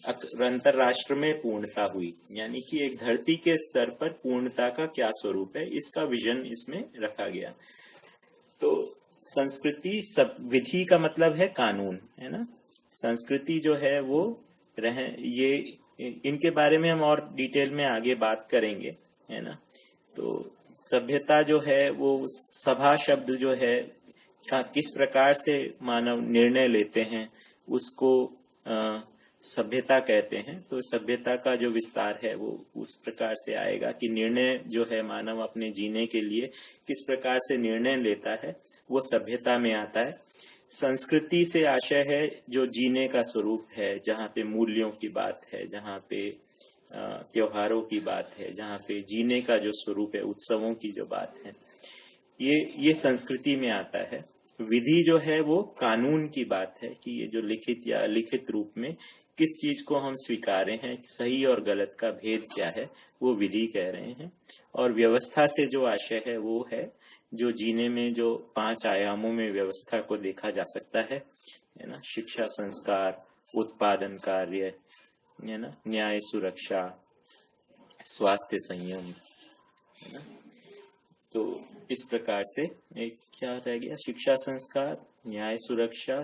अंतरराष्ट्र में पूर्णता हुई। यानी कि एक धरती के स्तर पर पूर्णता का क्या स्वरूप है, इसका विजन इसमें रखा गया। तो संस्कृति सब विधि का मतलब है कानून, है ना। संस्कृति जो है वो ये इनके बारे में हम और डिटेल में आगे बात करेंगे, है ना। तो सभ्यता जो है वो सभा शब्द जो है किस प्रकार से मानव निर्णय लेते हैं उसको सभ्यता कहते हैं। तो सभ्यता का जो विस्तार है वो उस प्रकार से आएगा कि निर्णय जो है मानव अपने जीने के लिए किस प्रकार से निर्णय लेता है वो सभ्यता में आता है। संस्कृति से आशय है जो जीने का स्वरूप है, जहाँ पे मूल्यों की बात है, जहाँ पे त्योहारों की बात है, जहाँ पे जीने का जो स्वरूप है, उत्सवों की जो बात है, ये संस्कृति में आता है। विधि जो है वो कानून की बात है कि ये जो लिखित या अलिखित रूप में किस चीज को हम स्वीकारे हैं, सही और गलत का भेद क्या है, वो विधि कह रहे हैं। और व्यवस्था से जो आशय है वो है जो जीने में जो 5 आयामों में व्यवस्था को देखा जा सकता है ना, शिक्षा, संस्कार, उत्पादन कार्य, है ना, न्याय, सुरक्षा, स्वास्थ्य, संयम, है ना। तो इस प्रकार से एक क्या रह गया, शिक्षा, संस्कार, न्याय, सुरक्षा,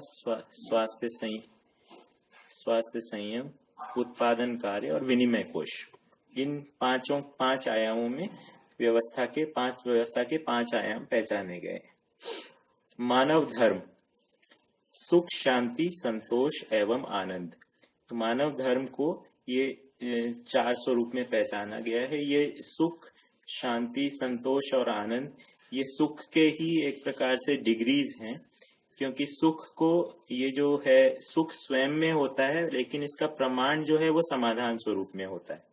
स्वास्थ्य, संयम, उत्पादन कार्य और विनिमय कोश। इन 5 आयामों में व्यवस्था के 5 आयाम पहचाने गए। मानव धर्म सुख, शांति, संतोष एवं आनंद। तो मानव धर्म को ये 4 स्वरूप में पहचाना गया है। ये सुख, शांति, संतोष और आनंद, ये सुख के ही एक प्रकार से डिग्रीज हैं, क्योंकि सुख को ये जो है सुख स्वयं में होता है, लेकिन इसका प्रमाण जो है वो समाधान स्वरूप में होता है।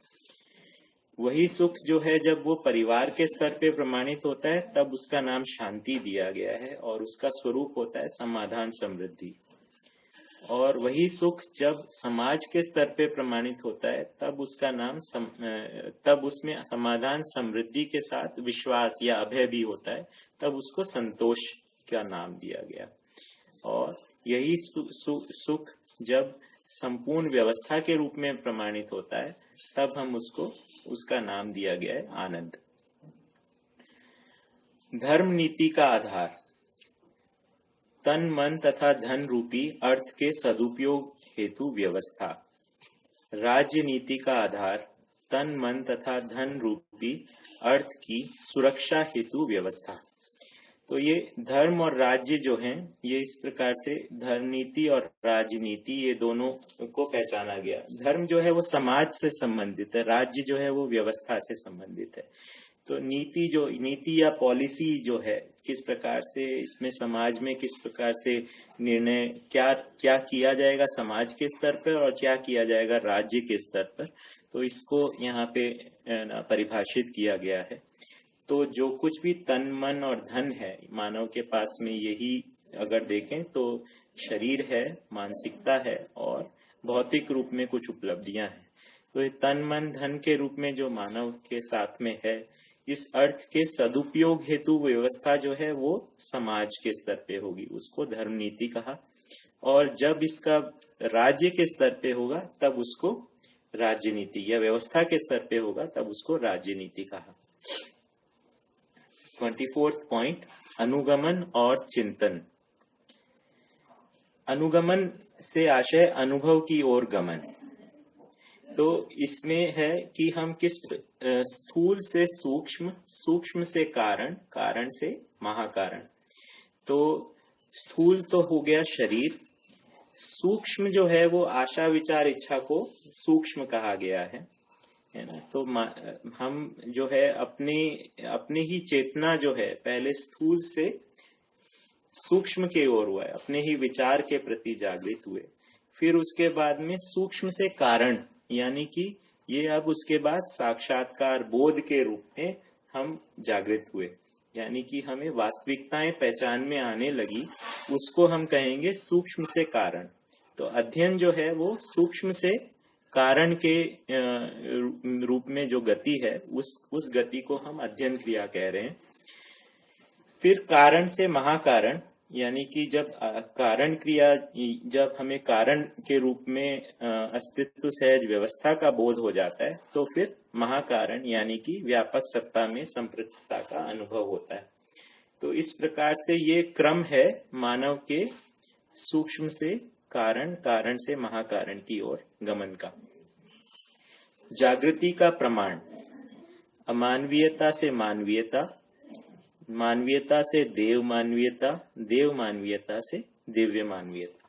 वही सुख जो है जब वो परिवार के स्तर पे प्रमाणित होता है तब उसका नाम शांति दिया गया है और उसका स्वरूप होता है समाधान, समृद्धि। और वही सुख जब समाज के स्तर पे प्रमाणित होता है तब उसका नाम तब उसमें समाधान, समृद्धि के साथ विश्वास या अभय भी होता है, तब उसको संतोष का नाम दिया गया। और यही सुख जब संपूर्ण व्यवस्था के रूप में प्रमाणित होता है तब हम उसका नाम दिया गया है आनंद। धर्म नीति का आधार तन, मन तथा धन रूपी अर्थ के सदुपयोग हेतु व्यवस्था। राज्य नीति का आधार तन, मन तथा धन रूपी अर्थ की सुरक्षा हेतु व्यवस्था। तो ये धर्म और राज्य जो हैं, ये इस प्रकार से धर्म नीति और राजनीति ये दोनों को पहचाना गया। धर्म जो है वो समाज से संबंधित है, राज्य जो है वो व्यवस्था से संबंधित है। तो नीति या पॉलिसी जो है किस प्रकार से इसमें समाज में किस प्रकार से निर्णय क्या किया जाएगा समाज के स्तर पर और क्या किया जाएगा राज्य के स्तर पर, तो इसको यहाँ पे परिभाषित किया गया है। तो जो कुछ भी तन, मन और धन है मानव के पास में, यही अगर देखें तो शरीर है, मानसिकता है और भौतिक रूप में कुछ उपलब्धियां हैं। तो ये तन, मन, धन के रूप में जो मानव के साथ में है, इस अर्थ के सदुपयोग हेतु व्यवस्था जो है वो समाज के स्तर पे होगी, उसको धर्म नीति कहा। और जब इसका राज्य के स्तर पे होगा तब उसको राज्य नीति, या व्यवस्था के स्तर पे होगा तब उसको राज्य नीति कहा। 24th पॉइंट, अनुगमन और चिंतन। अनुगमन से आशय अनुभव की ओर गमन। तो इसमें है कि हम किस स्थूल से सूक्ष्म, सूक्ष्म से कारण, कारण से महाकारण। तो स्थूल तो हो गया शरीर, सूक्ष्म जो है वो आशा, विचार, इच्छा को सूक्ष्म कहा गया है ना। तो हम जो है अपनी ही चेतना जो है पहले स्थूल से सूक्ष्म के ओर हुआ है, अपने ही विचार के प्रति जागृत हुए, फिर उसके बाद में सूक्ष्म से कारण, यानी कि ये अब उसके बाद साक्षात्कार बोध के रूप में हम जागृत हुए, यानी कि हमें वास्तविकताएं पहचान में आने लगी, उसको हम कहेंगे सूक्ष्म से कारण। तो अध्ययन जो है वो सूक्ष्म से कारण के रूप में जो गति है उस गति को हम अध्ययन क्रिया कह रहे हैं। फिर कारण से महाकारण, यानी कि जब कारण क्रिया, जब हमें कारण के रूप में अस्तित्व सहज व्यवस्था का बोध हो जाता है तो फिर महाकारण यानी कि व्यापक सत्ता में संपृक्तता का अनुभव होता है। तो इस प्रकार से ये क्रम है मानव के सूक्ष्म से कारण, कारण से महाकारण की ओर गमन का। जागृति का प्रमाण, अमानवीयता से मानवीयता, मानवीयता से देव मानवीयता, देव मानवीयता से दिव्य मानवीयता।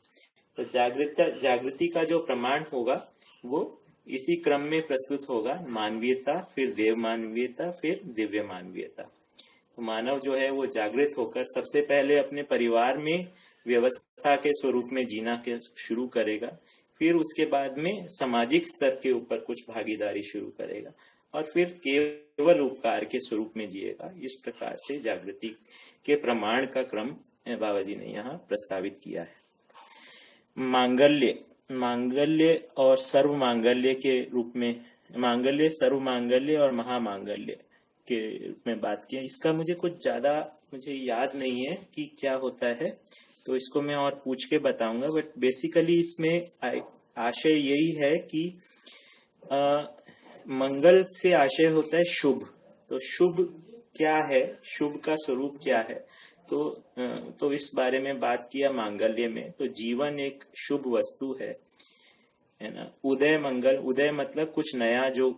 तो जागृति का जो प्रमाण होगा वो इसी क्रम में प्रस्तुत होगा। मानवीयता, फिर देव मानवीयता, फिर दिव्य मानवीयता। तो मानव जो है वो जागृत होकर सबसे पहले अपने परिवार में व्यवस्था के स्वरूप में जीना के शुरू करेगा, फिर उसके बाद में सामाजिक स्तर के ऊपर कुछ भागीदारी शुरू करेगा और फिर केवल उपकार के स्वरूप में जिएगा। इस प्रकार से जागृति के प्रमाण का क्रम बाबा जी ने यहाँ प्रस्तावित किया है। मांगल्य और सर्व मांगल्य के रूप में, मांगल्य, सर्व मांगल्य और महामांगल्य के रूप में बात किया। इसका मुझे याद नहीं है कि क्या होता है, तो इसको मैं और पूछ के बताऊंगा। बट बेसिकली इसमें आशय यही है कि मंगल से आशय होता है शुभ। तो शुभ क्या है, शुभ का स्वरूप क्या है, तो इस बारे में बात किया मांगल्य में। तो जीवन एक शुभ वस्तु है ना। उदय मंगल, उदय मतलब कुछ नया, जो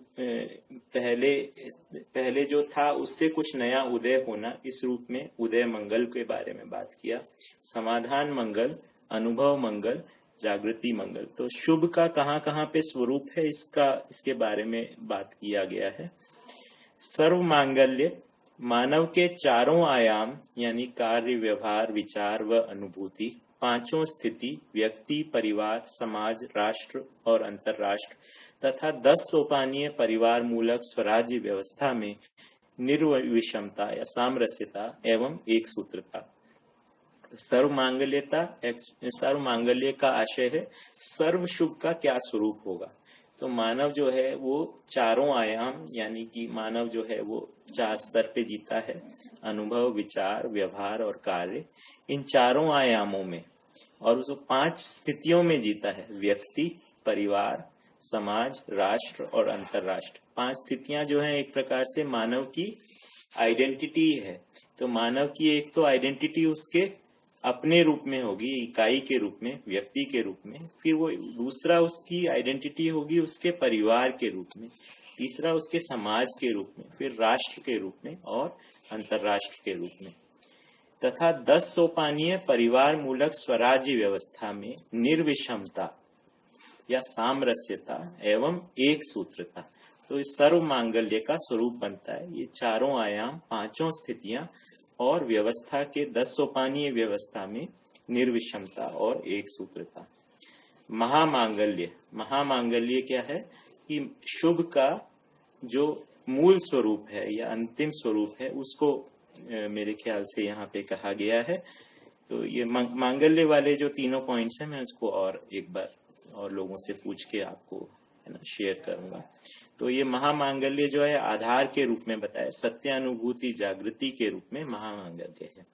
पहले जो था उससे कुछ नया उदय होना, इस रूप में उदय मंगल के बारे में बात किया। समाधान मंगल, अनुभव मंगल, जागृति मंगल। तो शुभ का कहाँ कहाँ पे स्वरूप है इसके बारे में बात किया गया है। सर्व मांगल्य, मानव के चारों आयाम यानी कार्य, व्यवहार, विचार व अनुभूति, पांचों स्थिति, व्यक्ति, परिवार, समाज, राष्ट्र और अंतरराष्ट्र तथा 10 सोपानीय परिवार मूलक स्वराज्य व्यवस्था में निर्विषमता या सामरस्यता एवं एक सूत्रता। सर्व मांगल्य का आशय है सर्व शुभ का क्या स्वरूप होगा। तो मानव जो है वो चारों आयाम यानी कि मानव जो है वो 4 स्तर पे जीता है, अनुभव, विचार, व्यवहार और कार्य, इन चारों आयामों में, और उसको 5 स्थितियों में जीता है, व्यक्ति, परिवार, समाज, राष्ट्र और अंतरराष्ट्र। 5 स्थितियां जो है एक प्रकार से मानव की आइडेंटिटी है। तो मानव की एक तो आइडेंटिटी उसके अपने रूप में होगी, इकाई के रूप में, व्यक्ति के रूप में, फिर वो दूसरा उसकी आइडेंटिटी होगी उसके परिवार के रूप में, तीसरा उसके समाज के रूप में, फिर राष्ट्र के रूप में और अंतरराष्ट्र के रूप में, तथा 10 सोपानीय परिवार मूलक स्वराज्य व्यवस्था में निर्विषमता या सामरस्यता एवं एक सूत्रता। तो इस सर्व मांगल्य का स्वरूप बनता है ये चारों आयाम, 5 स्थितियां और व्यवस्था के 10 सोपानीय व्यवस्था में निर्विषमता और एक सूत्रता। महामांगल्य क्या है कि शुभ का जो मूल स्वरूप है या अंतिम स्वरूप है उसको मेरे ख्याल से यहाँ पे कहा गया है। तो ये मांगल्य वाले जो तीनों पॉइंट्स हैं मैं उसको और एक बार और लोगों से पूछ के आपको है ना शेयर करूंगा। तो ये महामांगल्य जो है आधार के रूप में बताया, सत्यानुभूति जागृति के रूप में महामांगल्य है।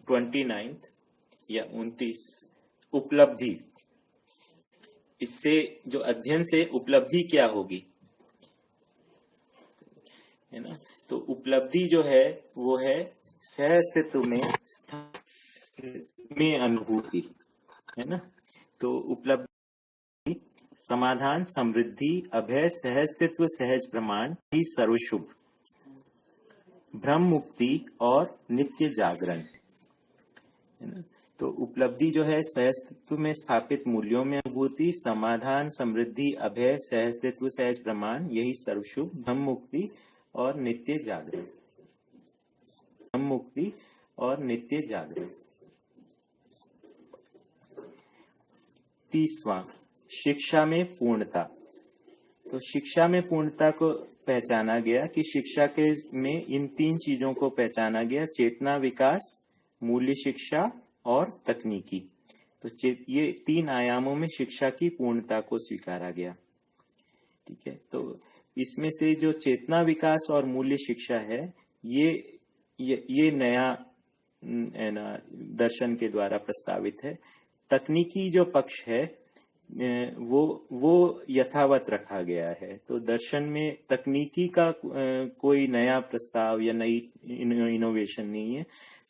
29 या 29 उपलब्धि, इससे जो अध्ययन से उपलब्धि क्या होगी है ना। तो उपलब्धि जो है वो है सह अस्तित्व में अनुभूति है ना। तो उपलब्धि, समाधान, समृद्धि, अभय, सहस्तित्व, सहज प्रमाण ही सर्वशुभ, ब्रह्म मुक्ति और नित्य जागरण है ना। तो उपलब्धि जो है सहस्तित्व में स्थापित मूल्यों में अनुभूति, समाधान, समृद्धि, अभय, सहस्तित्व, सहज प्रमाण, यही सर्वशुभ, ब्रह्म मुक्ति और नित्य जागरण, ब्रह्म मुक्ति और नित्य जागरण। 30वां, शिक्षा में पूर्णता। तो शिक्षा में पूर्णता को पहचाना गया कि शिक्षा के में इन 3 चीजों को पहचाना गया, चेतना विकास, मूल्य शिक्षा और तकनीकी। तो ये 3 आयामों में शिक्षा की पूर्णता को स्वीकारा गया। ठीक है, तो इसमें से जो चेतना विकास और मूल्य शिक्षा है ये नया दर्शन के द्वारा प्रस्तावित है। तकनीकी जो पक्ष है वो यथावत रखा गया है। तो दर्शन में तकनीकी का कोई नया प्रस्ताव या नई इनोवेशन नहीं है।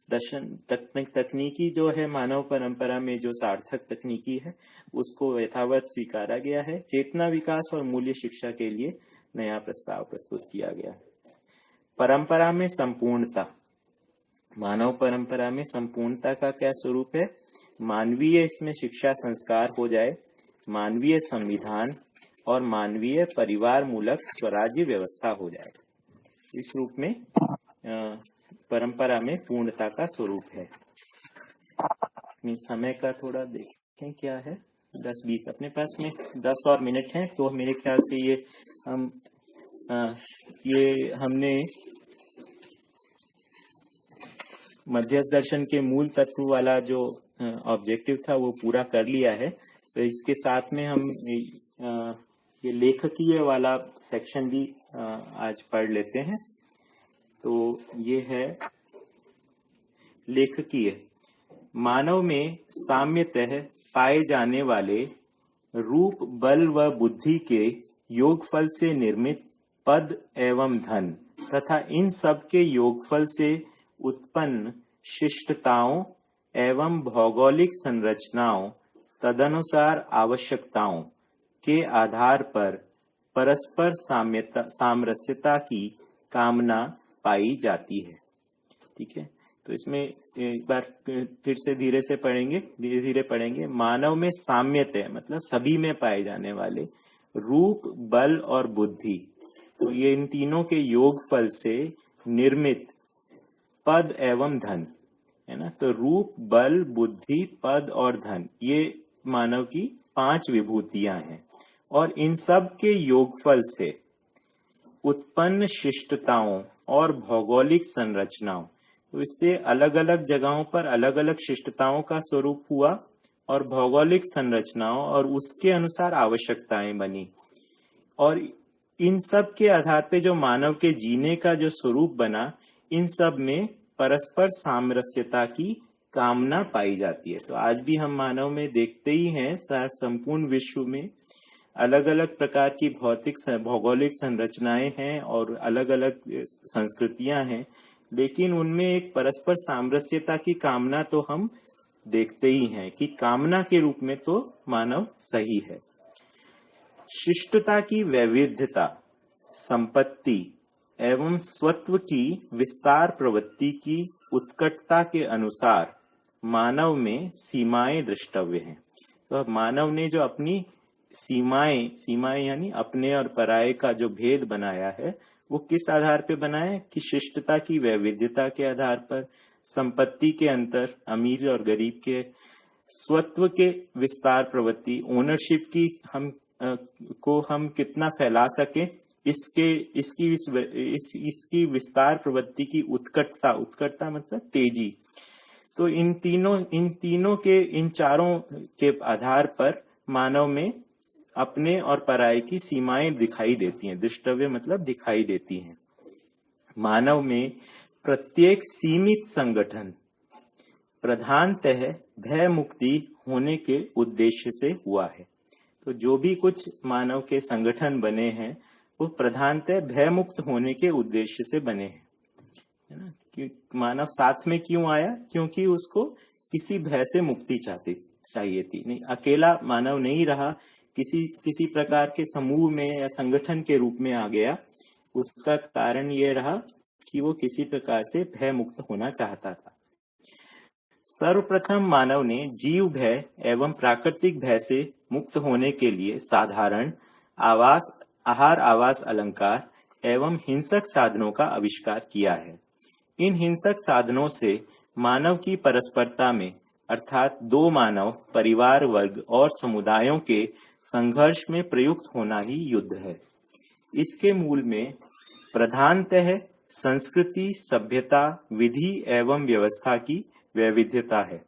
दर्शन तकनीकी जो है मानव परंपरा में जो सार्थक तकनीकी है उसको यथावत स्वीकारा गया है। चेतना विकास और मूल्य शिक्षा के लिए नया प्रस्ताव प्रस्तुत किया गया। परंपरा में संपूर्णता, मानव परंपरा में संपूर्णता का क्या स्वरूप है। मानवीय इसमें शिक्षा संस्कार हो जाए, मानवीय संविधान और मानवीय परिवार मूलक स्वराज्य व्यवस्था हो जाए। इस रूप में परंपरा में पूर्णता का स्वरूप है। समय का थोड़ा देखें क्या है, 10-20 अपने पास में 10 और मिनट हैं, तो मेरे ख्याल से ये हमने मध्यस्थ दर्शन के मूल तत्व वाला जो ऑब्जेक्टिव था वो पूरा कर लिया है। तो इसके साथ में हम ये लेखकीय वाला सेक्शन भी आज पढ़ लेते हैं। तो ये है लेखकीय। मानव में साम्यतः पाए जाने वाले रूप, बल व बुद्धि के योगफल से निर्मित पद एवं धन तथा इन सब के योगफल से उत्पन्न शिष्टताओं एवं भौगोलिक संरचनाओं तदनुसार आवश्यकताओं के आधार पर परस्पर सामरस्यता की कामना पाई जाती है। ठीक है, तो इसमें एक बार फिर से धीरे धीरे पढ़ेंगे। मानव में साम्यता मतलब सभी में पाए जाने वाले रूप, बल और बुद्धि, तो ये इन तीनों के योगफल से निर्मित पद एवं धन है ना। तो रूप, बल, बुद्धि, पद और धन ये मानव की 5 विभूतियां हैं और इन सब के योगफल से उत्पन्न शिष्टताओं और भौगोलिक संरचनाओं, तो इससे अलग अलग जगहों पर अलग अलग शिष्टताओं का स्वरूप हुआ और भौगोलिक संरचनाओं और उसके अनुसार आवश्यकताएं बनी। और इन सब के आधार पे जो मानव के जीने का जो स्वरूप बना, इन सब में परस्पर सामरस्यता की कामना पाई जाती है। तो आज भी हम मानव में देखते ही हैं, संपूर्ण विश्व में अलग अलग प्रकार की भौगोलिक संरचनाएं हैं और अलग अलग संस्कृतियां हैं, लेकिन उनमें एक परस्पर सामरस्यता की कामना तो हम देखते ही हैं कि कामना के रूप में तो मानव सही है। शिष्टता की वैविध्यता, संपत्ति एवं स्वत्व की विस्तार प्रवृत्ति की उत्कटता के अनुसार मानव में सीमाएं दृष्टव्य हैं। तो अब मानव ने जो अपनी सीमाएं यानी अपने और पराये का जो भेद बनाया है, वो किस आधार पे बनाया है कि शिष्टता की वैविध्यता के आधार पर, संपत्ति के अंतर, अमीर और गरीब के, स्वत्व के विस्तार प्रवृत्ति, ओनरशिप की हम कितना फैला सके, इसकी विस्तार प्रवृत्ति की उत्कटता मतलब तेजी। तो इन चारों के आधार पर मानव में अपने और पराये की सीमाएं दिखाई देती हैं। दृष्टव्य मतलब दिखाई देती हैं। मानव में प्रत्येक सीमित संगठन प्रधानतः भय मुक्ति होने के उद्देश्य से हुआ है। तो जो भी कुछ मानव के संगठन बने हैं वो प्रधानतः भय मुक्त होने के उद्देश्य से बने हैं, है ना। मानव साथ में क्यों आया? क्योंकि उसको किसी भय से मुक्ति चाहिए थी। नहीं, अकेला मानव नहीं रहा, किसी प्रकार के समूह में या संगठन के रूप में आ गया। उसका कारण ये रहा कि वो किसी प्रकार से भय मुक्त होना चाहता था। सर्वप्रथम मानव ने जीव भय एवं प्राकृतिक भय से मुक्त होने के लिए साधारण आहार, आवास, अलंकार एवं हिंसक साधनों का आविष्कार किया है। इन हिंसक साधनों से मानव की परस्परता में, अर्थात दो मानव, परिवार, वर्ग और समुदायों के संघर्ष में प्रयुक्त होना ही युद्ध है। इसके मूल में प्रधानतः संस्कृति, सभ्यता, विधि एवं व्यवस्था की वैविध्यता है।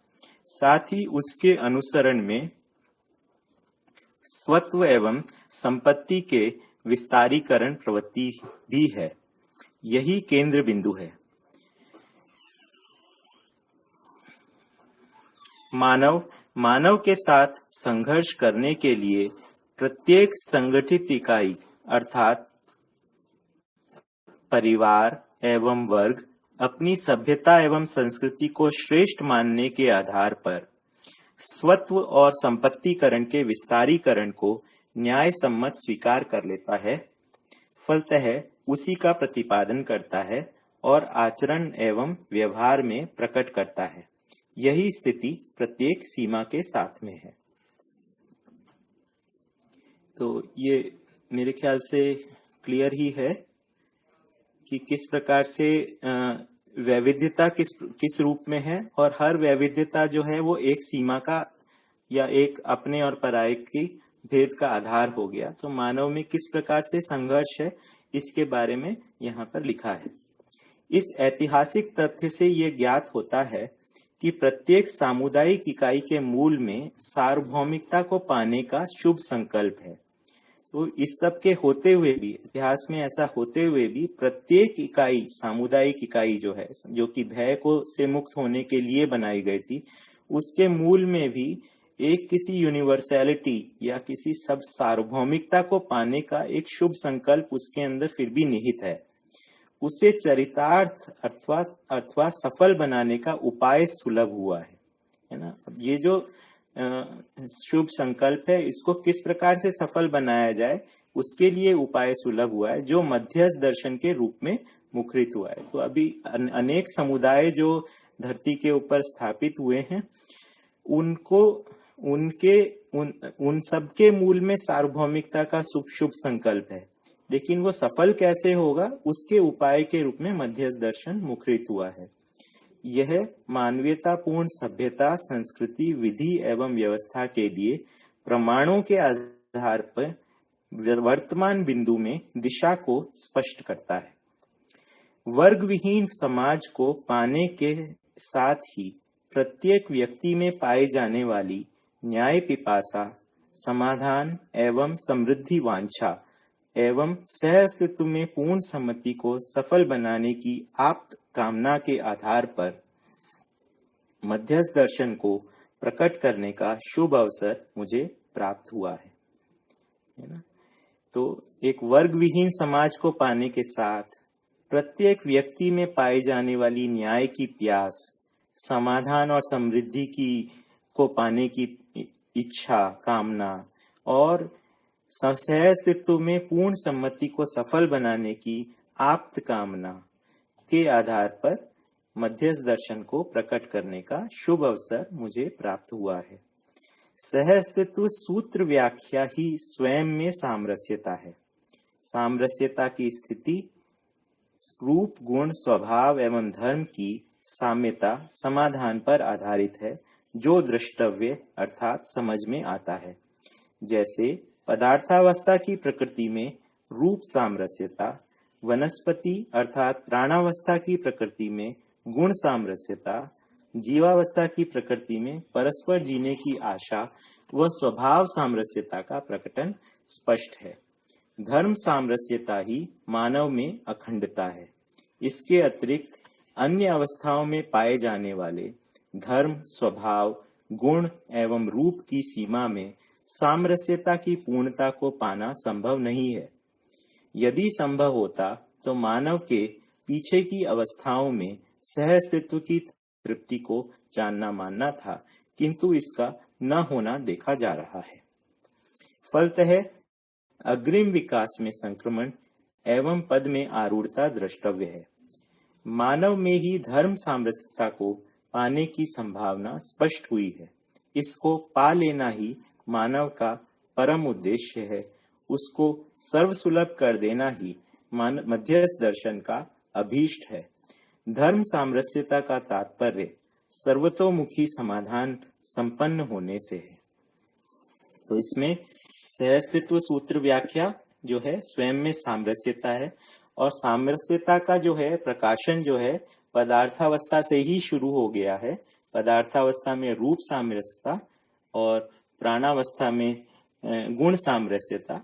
साथ ही उसके अनुसरण में स्वत्व एवं संपत्ति के विस्तारीकरण प्रवृत्ति भी है। यही केंद्र बिंदु है। मानव के साथ संघर्ष करने के लिए प्रत्येक संगठित इकाई अर्थात परिवार एवं वर्ग अपनी सभ्यता एवं संस्कृति को श्रेष्ठ मानने के आधार पर स्वत्व और संपत्तिकरण के विस्तारीकरण को न्याय सम्मत स्वीकार कर लेता है, फलतः उसी का प्रतिपादन करता है और आचरण एवं व्यवहार में प्रकट करता है। यही स्थिति प्रत्येक सीमा के साथ में है। तो ये मेरे ख्याल से क्लियर ही है कि किस प्रकार से वैविध्यता किस रूप में है, और हर वैविध्यता जो है वो एक सीमा का या एक अपने और पराये की भेद का आधार हो गया। तो मानव में किस प्रकार से संघर्ष है, इसके बारे में यहाँ पर लिखा है। इस ऐतिहासिक तथ्य से ये ज्ञात होता है कि प्रत्येक सामुदायिक इकाई के मूल में सार्वभौमिकता को पाने का शुभ संकल्प है। तो इस सब के होते हुए भी, इतिहास में ऐसा होते हुए भी, प्रत्येक इकाई, सामुदायिक इकाई जो है, जो कि भय को से मुक्त होने के लिए बनाई गई थी, उसके मूल में भी एक किसी यूनिवर्सैलिटी या किसी सब सार्वभौमिकता को पाने का एक शुभ संकल्प उसके अंदर फिर भी निहित है। उसे चरितार्थ अथवा सफल बनाने का उपाय सुलभ हुआ है ना। अब ये जो शुभ संकल्प है, इसको किस प्रकार से सफल बनाया जाए, उसके लिए उपाय सुलभ हुआ है, जो मध्यस्थ दर्शन के रूप में मुखरित हुआ है। तो अभी अनेक समुदाय जो धरती के ऊपर स्थापित हुए हैं, उनको उन सबके मूल में सार्वभौमिकता का शुभ संकल्प है, लेकिन वो सफल कैसे होगा, उसके उपाय के रूप में मध्यस्थ दर्शन मुखरित हुआ है। यह मानवीयतापूर्ण सभ्यता, संस्कृति, विधि एवं व्यवस्था के लिए प्रमाणों के आधार पर वर्तमान बिंदु में दिशा को स्पष्ट करता है। वर्ग विहीन समाज को पाने के साथ ही प्रत्येक व्यक्ति में पाई जाने वाली न्याय पिपासा, समाधान एवं समृद्धि वांछा एवं सह अस्तित्व में पूर्ण सम्मति को सफल बनाने की आप्त कामना के आधार पर मध्यस्थ दर्शन को प्रकट करने का शुभ अवसर मुझे प्राप्त हुआ है ना। तो एक वर्ग विहीन समाज को पाने के साथ प्रत्येक व्यक्ति में पाई जाने वाली न्याय की प्यास, समाधान और समृद्धि को पाने की इच्छा, कामना और सह अस्तित्व में पूर्ण सम्मति को सफल बनाने की आप्त कामना के आधार पर मध्यस्थ दर्शन को प्रकट करने का शुभ अवसर मुझे प्राप्त हुआ है। सह अस्तित्व सूत्र व्याख्या ही स्वयं में सामरस्यता है। सामरस्यता की स्थिति रूप, गुण, स्वभाव एवं धर्म की साम्यता समाधान पर आधारित है, जो द्रष्टव्य अर्थात समझ में आता है। जैसे पदार्थावस्था की प्रकृति में रूप सामरस्यता, वनस्पति अर्थात प्राणावस्था की प्रकृति में गुण सामरस्यता, जीवावस्था की प्रकृति में परस्पर जीने की आशा व स्वभाव सामरस्यता का प्रकटन स्पष्ट है। धर्म सामरस्यता ही मानव में अखंडता है। इसके अतिरिक्त अन्य अवस्थाओं में पाए जाने वाले धर्म, स्वभाव, गुण एवं रूप की सीमा में सामरस्यता की पूर्णता को पाना संभव नहीं है। यदि संभव होता तो मानव के पीछे की अवस्थाओं में सह अस्तित्व की तृप्ति को जानना मानना था, किंतु इसका न होना देखा जा रहा है। फलतः अग्रिम विकास में संक्रमण एवं पद में आरूढ़ता द्रष्टव्य है। मानव में ही धर्म सामरस्यता को पाने की संभावना स्पष्ट हुई है। इसको पा लेना ही मानव का परम उद्देश्य है। उसको सर्वसुलभ कर देना ही मध्यस्थ दर्शन का अभीष्ट है। धर्म सामरस्यता का तात्पर्य सर्वतोमुखी समाधान संपन्न होने से है। तो इसमें सहअस्तित्व सूत्र व्याख्या जो है स्वयं में सामरस्यता है, और सामरस्यता का जो है प्रकाशन जो है पदार्थावस्था से ही शुरू हो गया है। पदार्थावस्था में रूप सामरस्यता और प्राणावस्था में गुण सामरस्यता,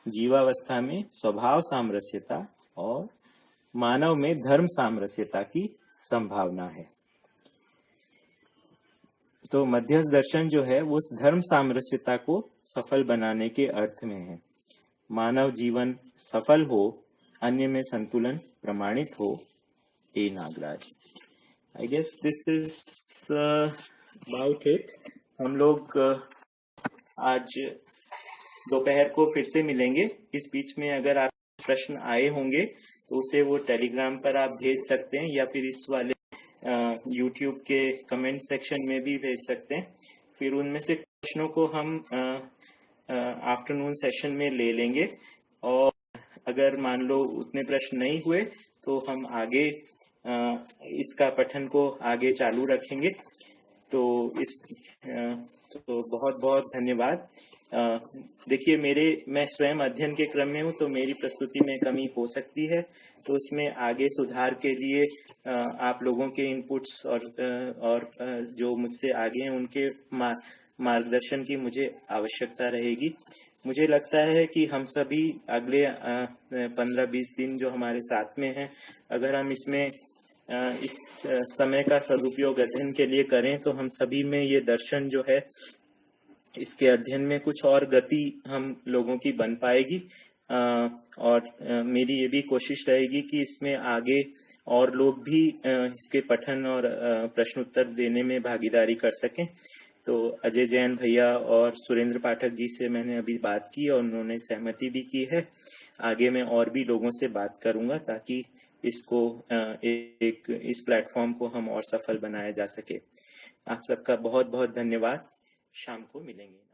जीवावस्था में स्वभाव सामरस्यता और मानव में धर्म सामरस्यता की संभावना है। तो मध्यस्थ दर्शन जो है वो उस धर्म सामरस्यता को सफल बनाने के अर्थ में है। मानव जीवन सफल हो, अन्य में संतुलन प्रमाणित हो। A Nagraj, I guess this is about it. हम लोग आज दोपहर को फिर से मिलेंगे। इस बीच में अगर आप प्रश्न आए होंगे तो उसे वो टेलीग्राम पर आप भेज सकते हैं, या फिर इस वाले YouTube के कमेंट सेक्शन में भी भेज सकते हैं। फिर उनमें से प्रश्नों को हम आफ्टरनून सेशन में ले लेंगे, और अगर मान लो उतने प्रश्न नहीं हुए तो हम आगे इसका पठन को आगे चालू रखेंगे। तो तो बहुत बहुत धन्यवाद। देखिए, मैं स्वयं अध्ययन के क्रम में हूँ, तो मेरी प्रस्तुति में कमी हो सकती है, तो उसमें आगे सुधार के लिए आप लोगों के इनपुट्स और जो मुझसे आगे हैं उनके मार्गदर्शन की मुझे आवश्यकता रहेगी। मुझे लगता है कि हम सभी अगले 15-20 दिन जो हमारे साथ में हैं, अगर हम इसमें इस समय का सदुपयोग अध्ययन के लिए करें, तो हम सभी में ये दर्शन जो है, इसके अध्ययन में कुछ और गति हम लोगों की बन पाएगी। और मेरी ये भी कोशिश रहेगी कि इसमें आगे और लोग भी इसके पठन और प्रश्नोत्तर देने में भागीदारी कर सकें। तो अजय जैन भैया और सुरेंद्र पाठक जी से मैंने अभी बात की और उन्होंने सहमति भी की है। आगे मैं और भी लोगों से बात करूंगा ताकि इसको इस प्लेटफॉर्म को हम और सफल बनाया जा सके। आप सबका बहुत बहुत धन्यवाद। शाम को मिलेंगे।